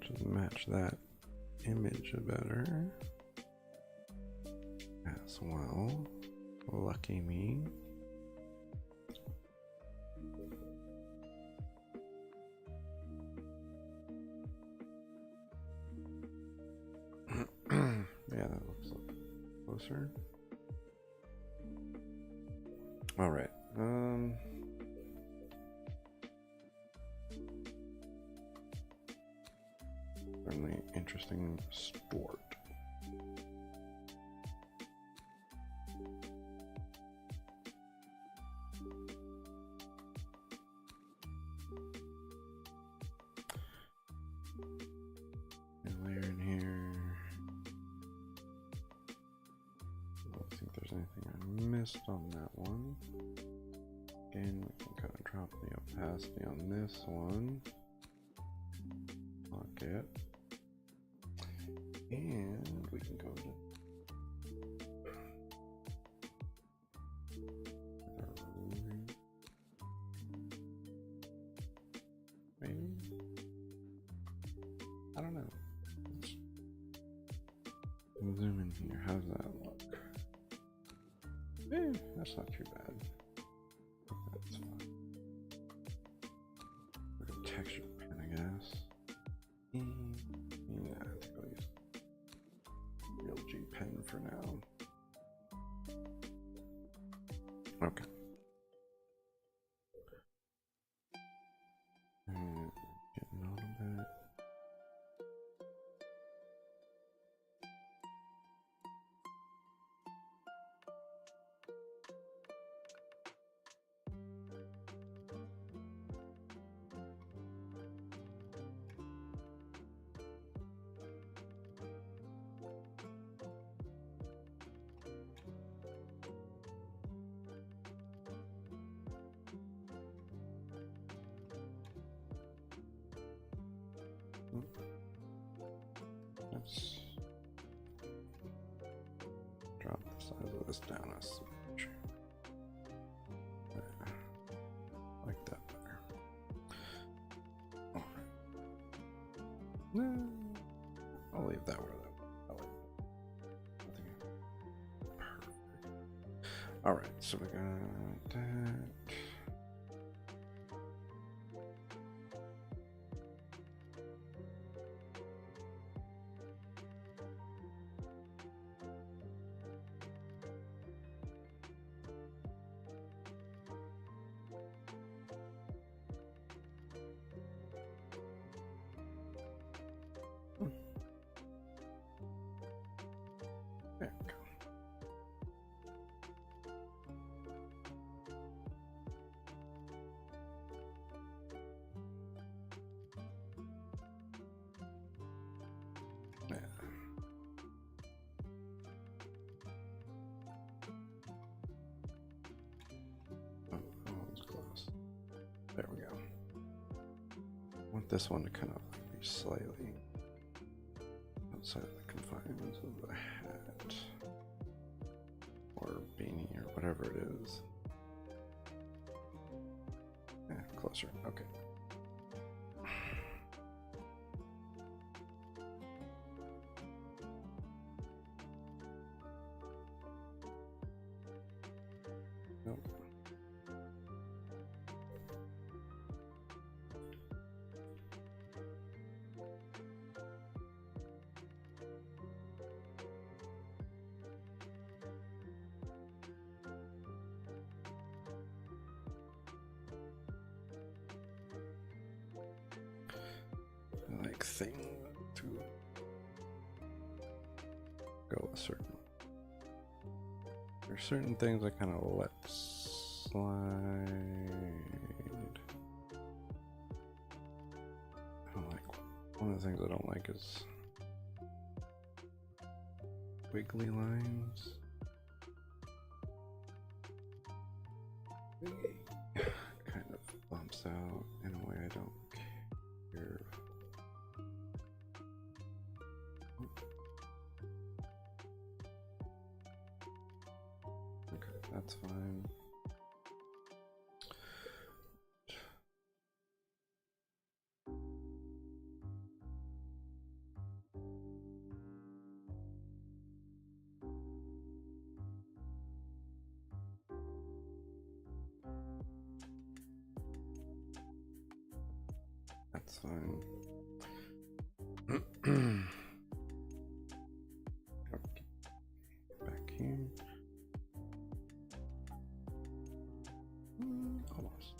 to match that image better as well. Lucky me. Yeah, that looks a little closer. All right. Certainly interesting sport. Layer in here. I don't think there's anything I missed on that one. Again, we can kind of drop the opacity on this one. Lock it. And we can go to maybe? I don't know. Let's zoom in here. How's that look? That's not too bad. That's fine. Like a texture pen, I guess. Yeah, I think I'll use real G pen for now. Okay. Getting on a bit. Let's drop the size of this down a smidge. Like that better. Alright. No, I'll leave that where that was. Perfect. Alright, so we got that. this one to kind of be slightly outside of the confines of the hat or beanie or whatever it is. Yeah, closer. Okay. Nope. Like thing to go a certain. There's certain things I kind of let slide. I don't like. One of the things I don't like is wiggly lines. Kind of bumps out in a way I don't care. Okay, that's fine. That's fine. Okay. Back here. Almost.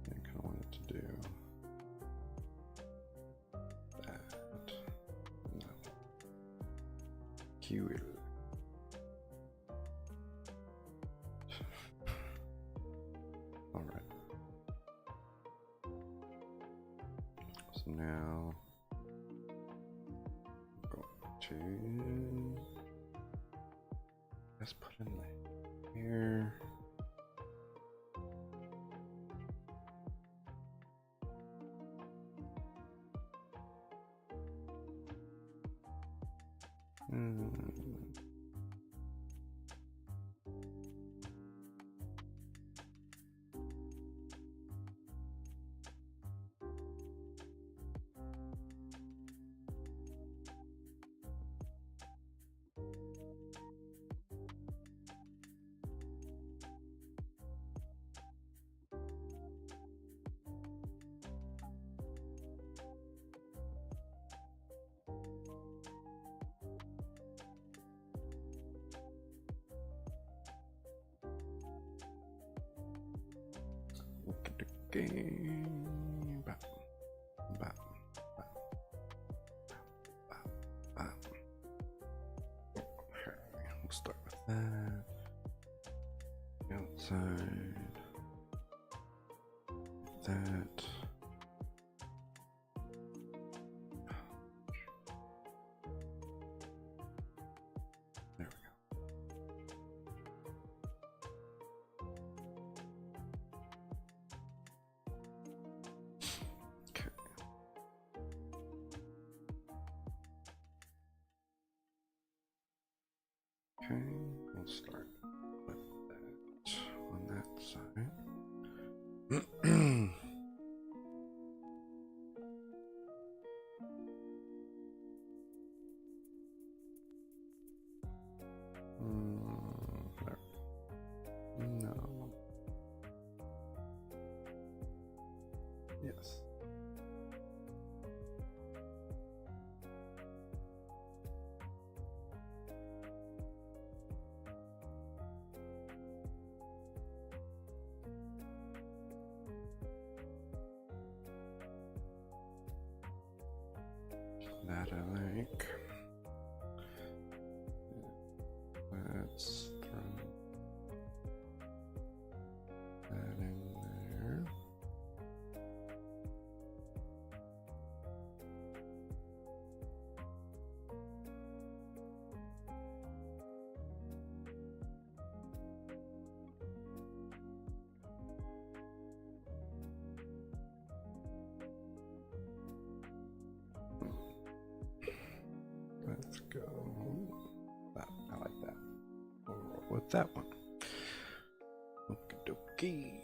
I kind of wanted to do that. No. Cue it. All right. So now go to just put in the hair. Bap, bap, bap, bap, bap. Okay, we'll start with that. Outside. That. There we go. Okay, we'll start with that on that side. No. Yes. That I like. Let's throw that in there. with that one. Okie dokie.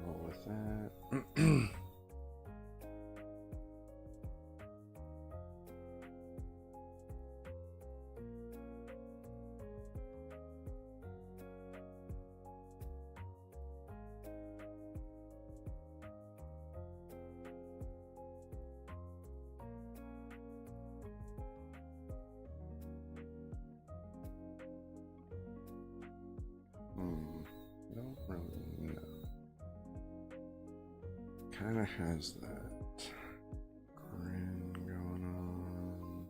Roll with that. Don't really know. Kind of has that grin going on.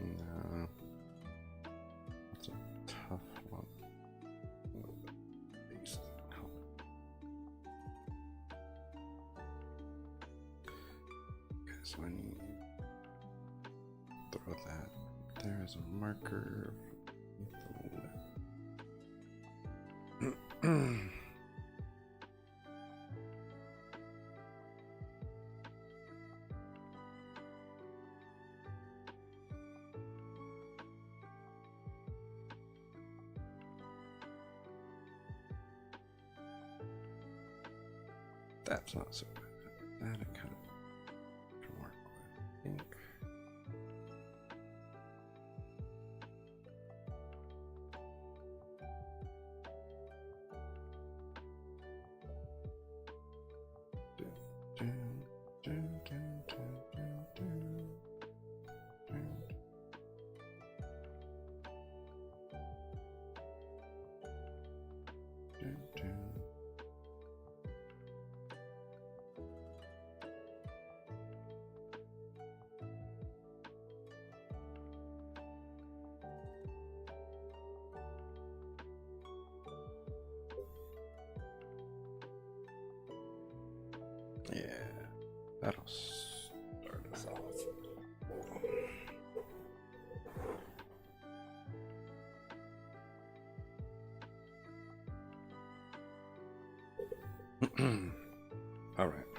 No, that's a tough one. Okay, so I need to throw that there as a marker. That's not so bad. That I kind of can work with, I think. Yeah, that'll start us off. All right.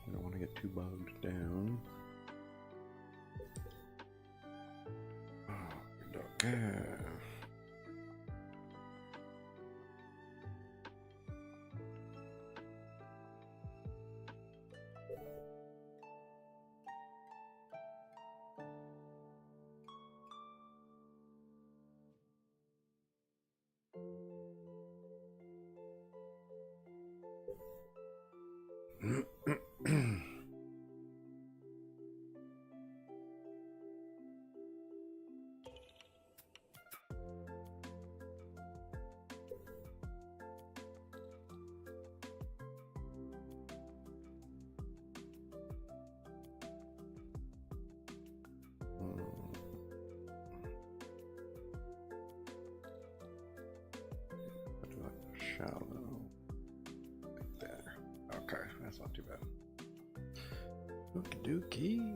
I don't want to get too bogged down. Oh, okay. Shallow. Like there. Okay, that's not too bad. Okie dokie.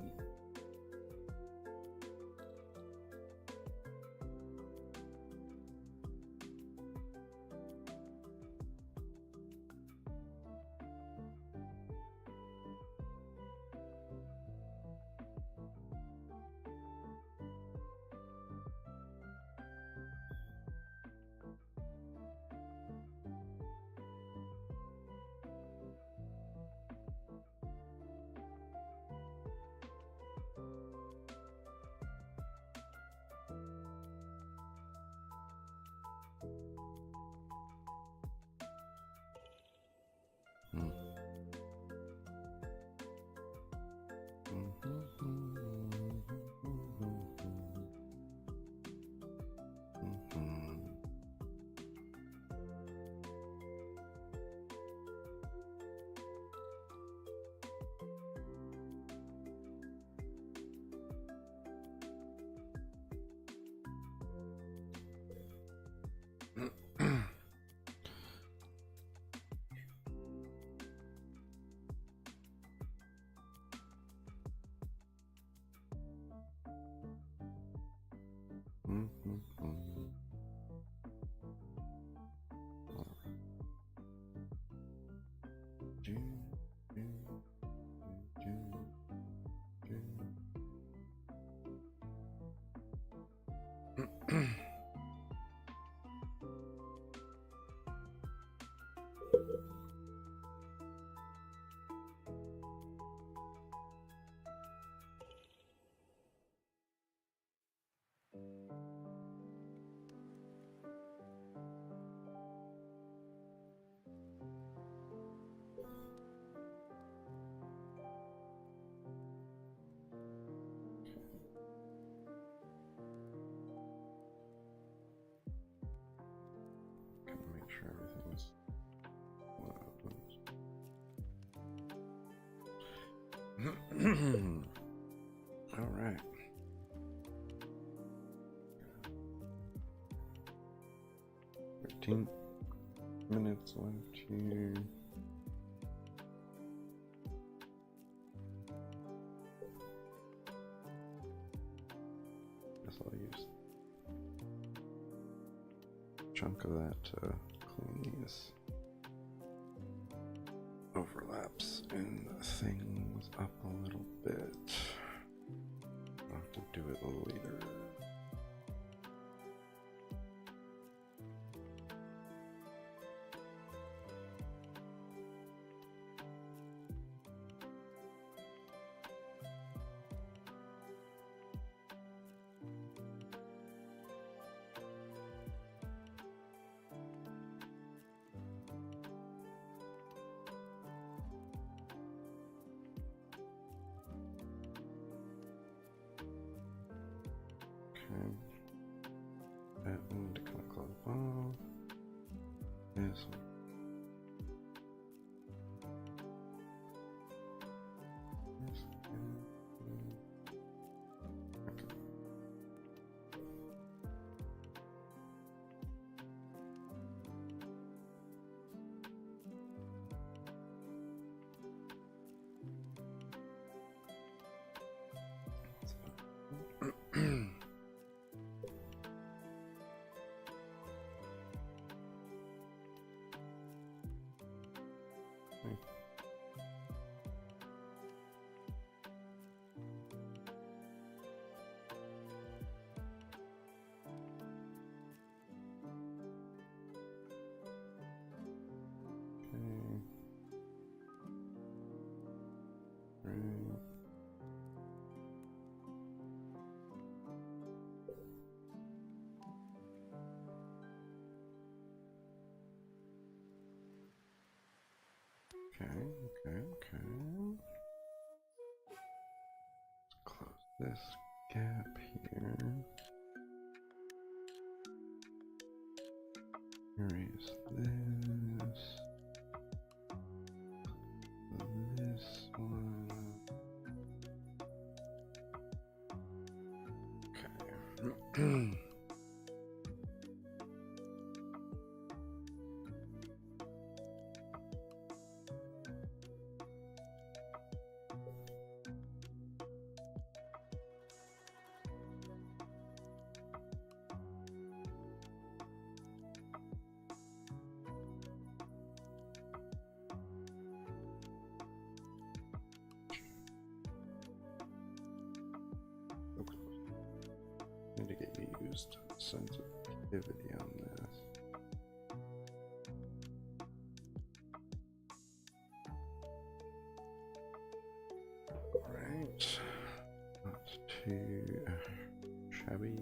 Make sure everything's all right. 13 minutes left here. Guess I'll use a chunk of that to clean these overlaps and things up a little bit. I'll have to do it later. That one to kind of close off. This one. This one. Okay. Okay. Let's close this gap here. Erase this. This one. Okay. Need to get used sensitivity on this. Alright, not too shabby.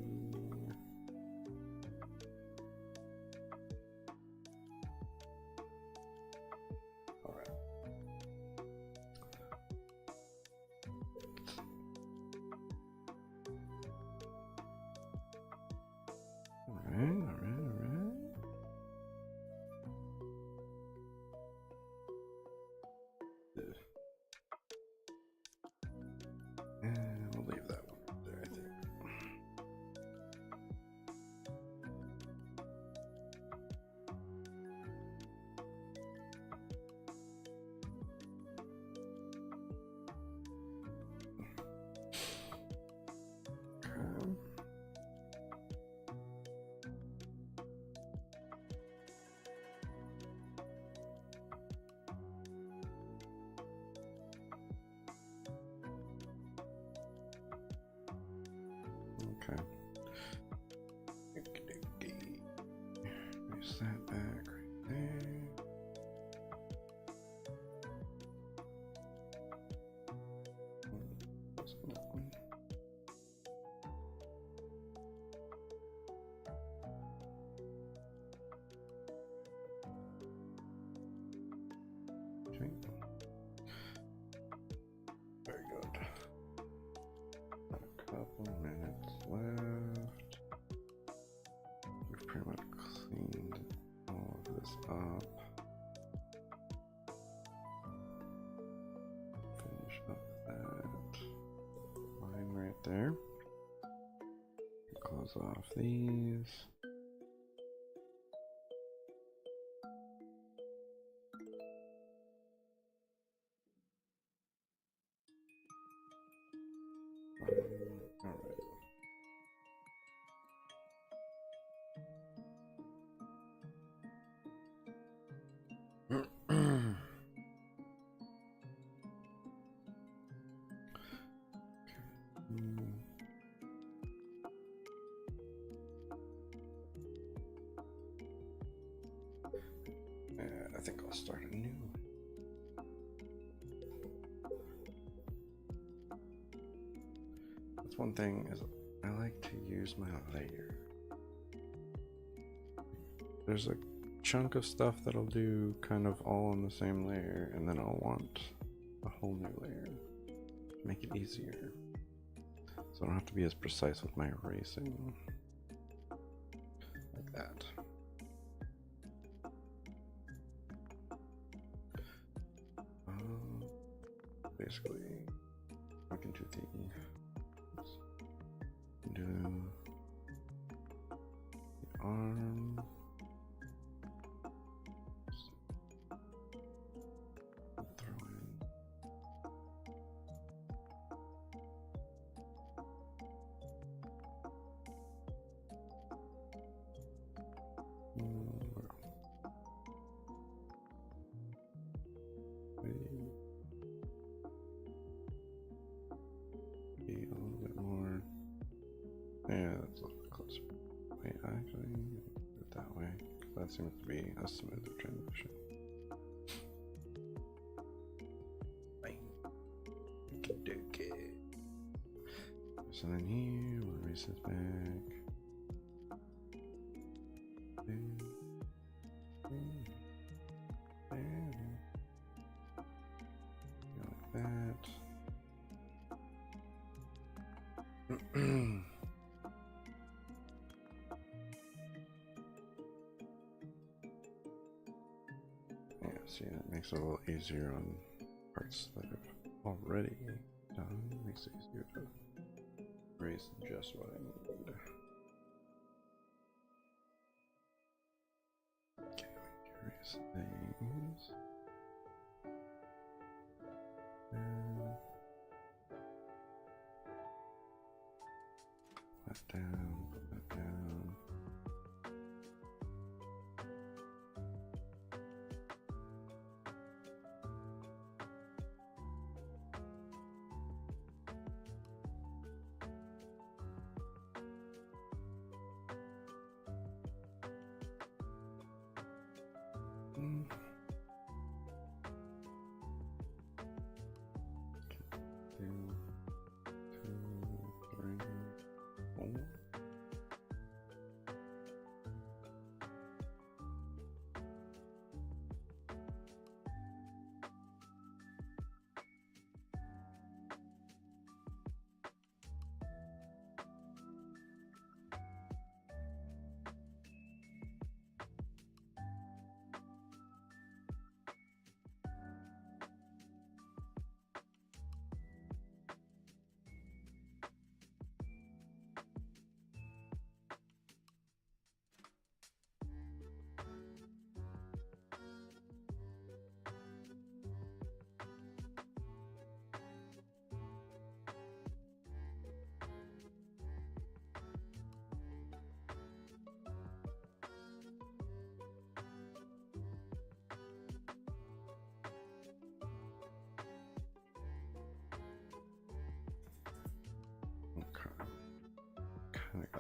And we'll leave that one right Okay. Place that back right there. What's on that one? Okay. Very good. Got a couple minutes left. We've pretty much cleaned all of this up. Finish up that line right there. Close off these. All right. I think I'll start anew. That's one thing is I like to use my layer. There's a chunk of stuff that I'll do kind of all on the same layer, and then I'll want a whole new layer to make it easier. So I don't have to be as precise with my erasing. Like that. Basically, I can do the arm. Throw in. Be a little bit more. Yeah, that's a little bit closer. Wait, actually, do it that way, because that seems to be a smoother transition. Okay. So then here, we'll erase this back. Like that. Yeah, see, that makes it a little easier on parts that I've already done. Makes it easier to erase just what I need. Okay, we can erase these. Put that down, put that down. Two, three, four.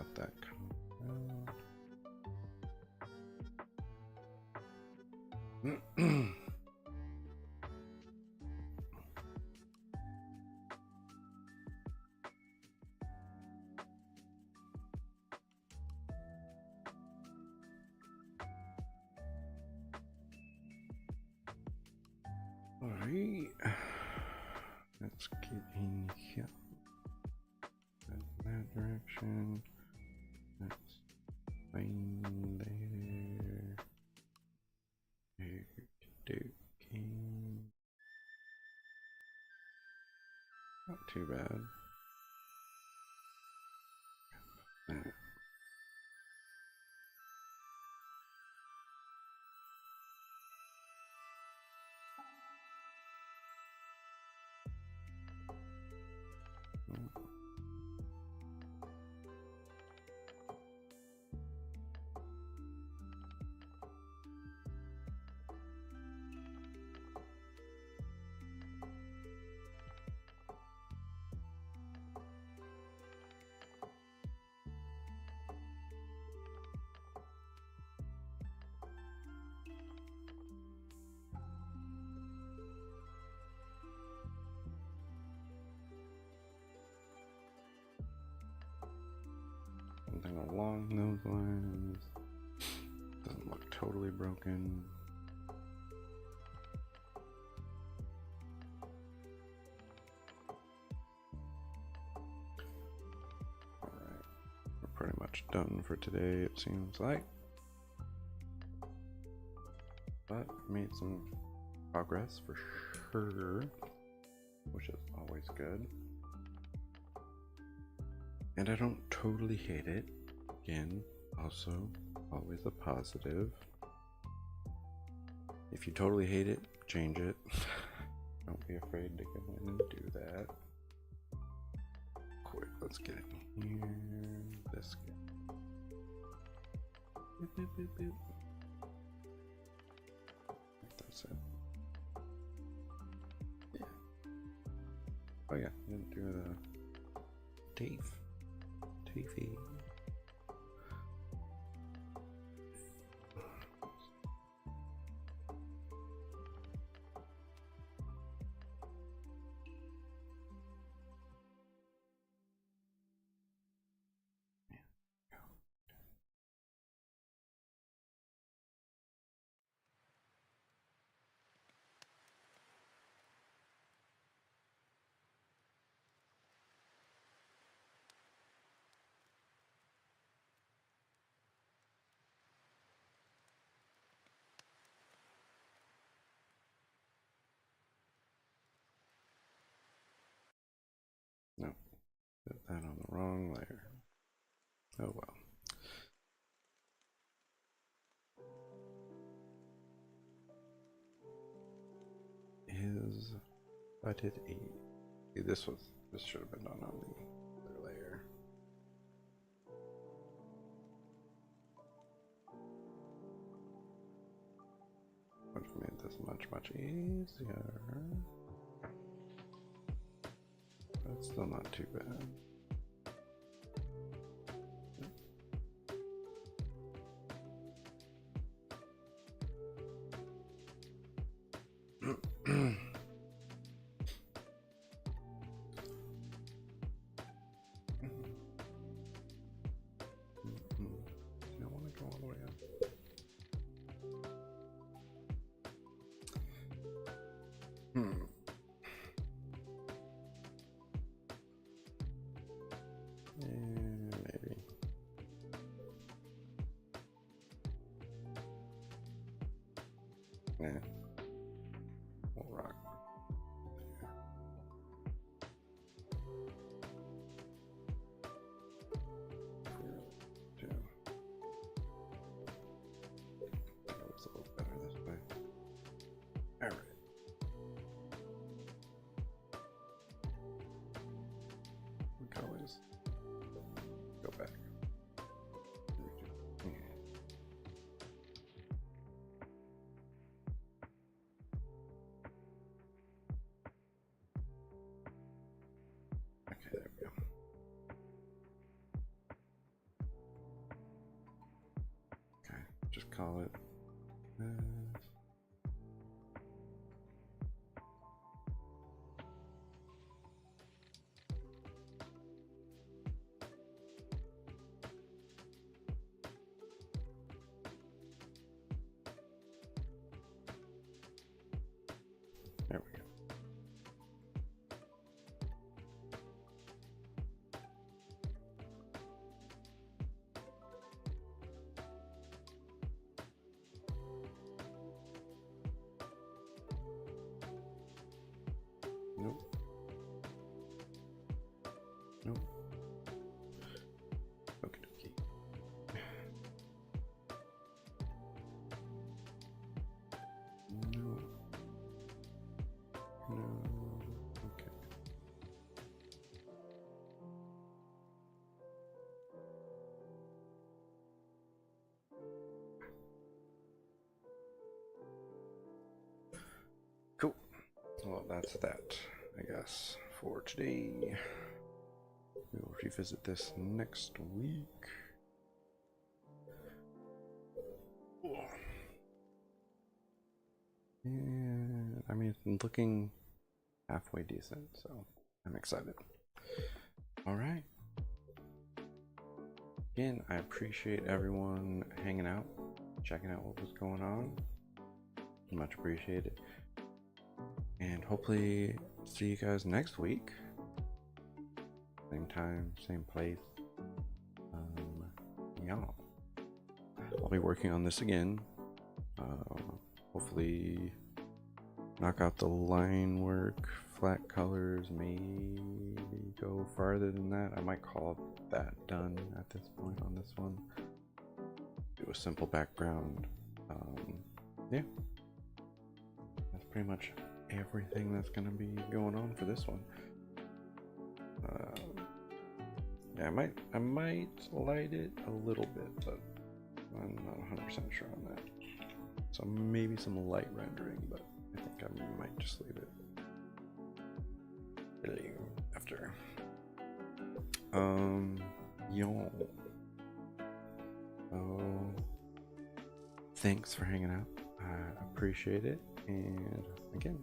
let that come out. Alright, let's get in here. In that direction. Let's find there. Okay. Not too bad. Something along those lines. Doesn't look totally broken. Alright, we're pretty much done for today, it seems like. But made some progress for sure, which is always good. And I don't totally hate it. Again, also always a positive. If you totally hate it, change it. Don't be afraid to go in and do that. Quick, let's get in here. This guy. Boop, boop, boop, boop. That's it. Yeah. Oh yeah, didn't do the Dave. TV. No, put that on the wrong layer. Oh well. Is butted 8. See, this should have been done on the other layer. Which made this much easier. But it's still not too bad. Yeah, we'll rock. Yeah. That looks a little better this way. All right. We can always go back. call it this. There we go. Nope. Nope. Okie dokie. No. No. Okay. Cool. Well, that's that, I guess, for today. We will revisit this next week. And I mean, it's looking halfway decent, so I'm excited. All right. Again, I appreciate everyone hanging out, checking out what was going on. Much appreciated. And hopefully see you guys next week. Same time, same place. Yeah. I'll be working on this again. Hopefully knock out the line work, flat colors, maybe go farther than that. I might call that done at this point on this one. Do a simple background. Yeah. That's pretty much everything that's gonna be going on for this one. Yeah, I might light it a little bit, but I'm not 100% sure on that. So maybe some light rendering, but I think I might just leave it after. Yo. Oh, thanks for hanging out. I appreciate it, and again,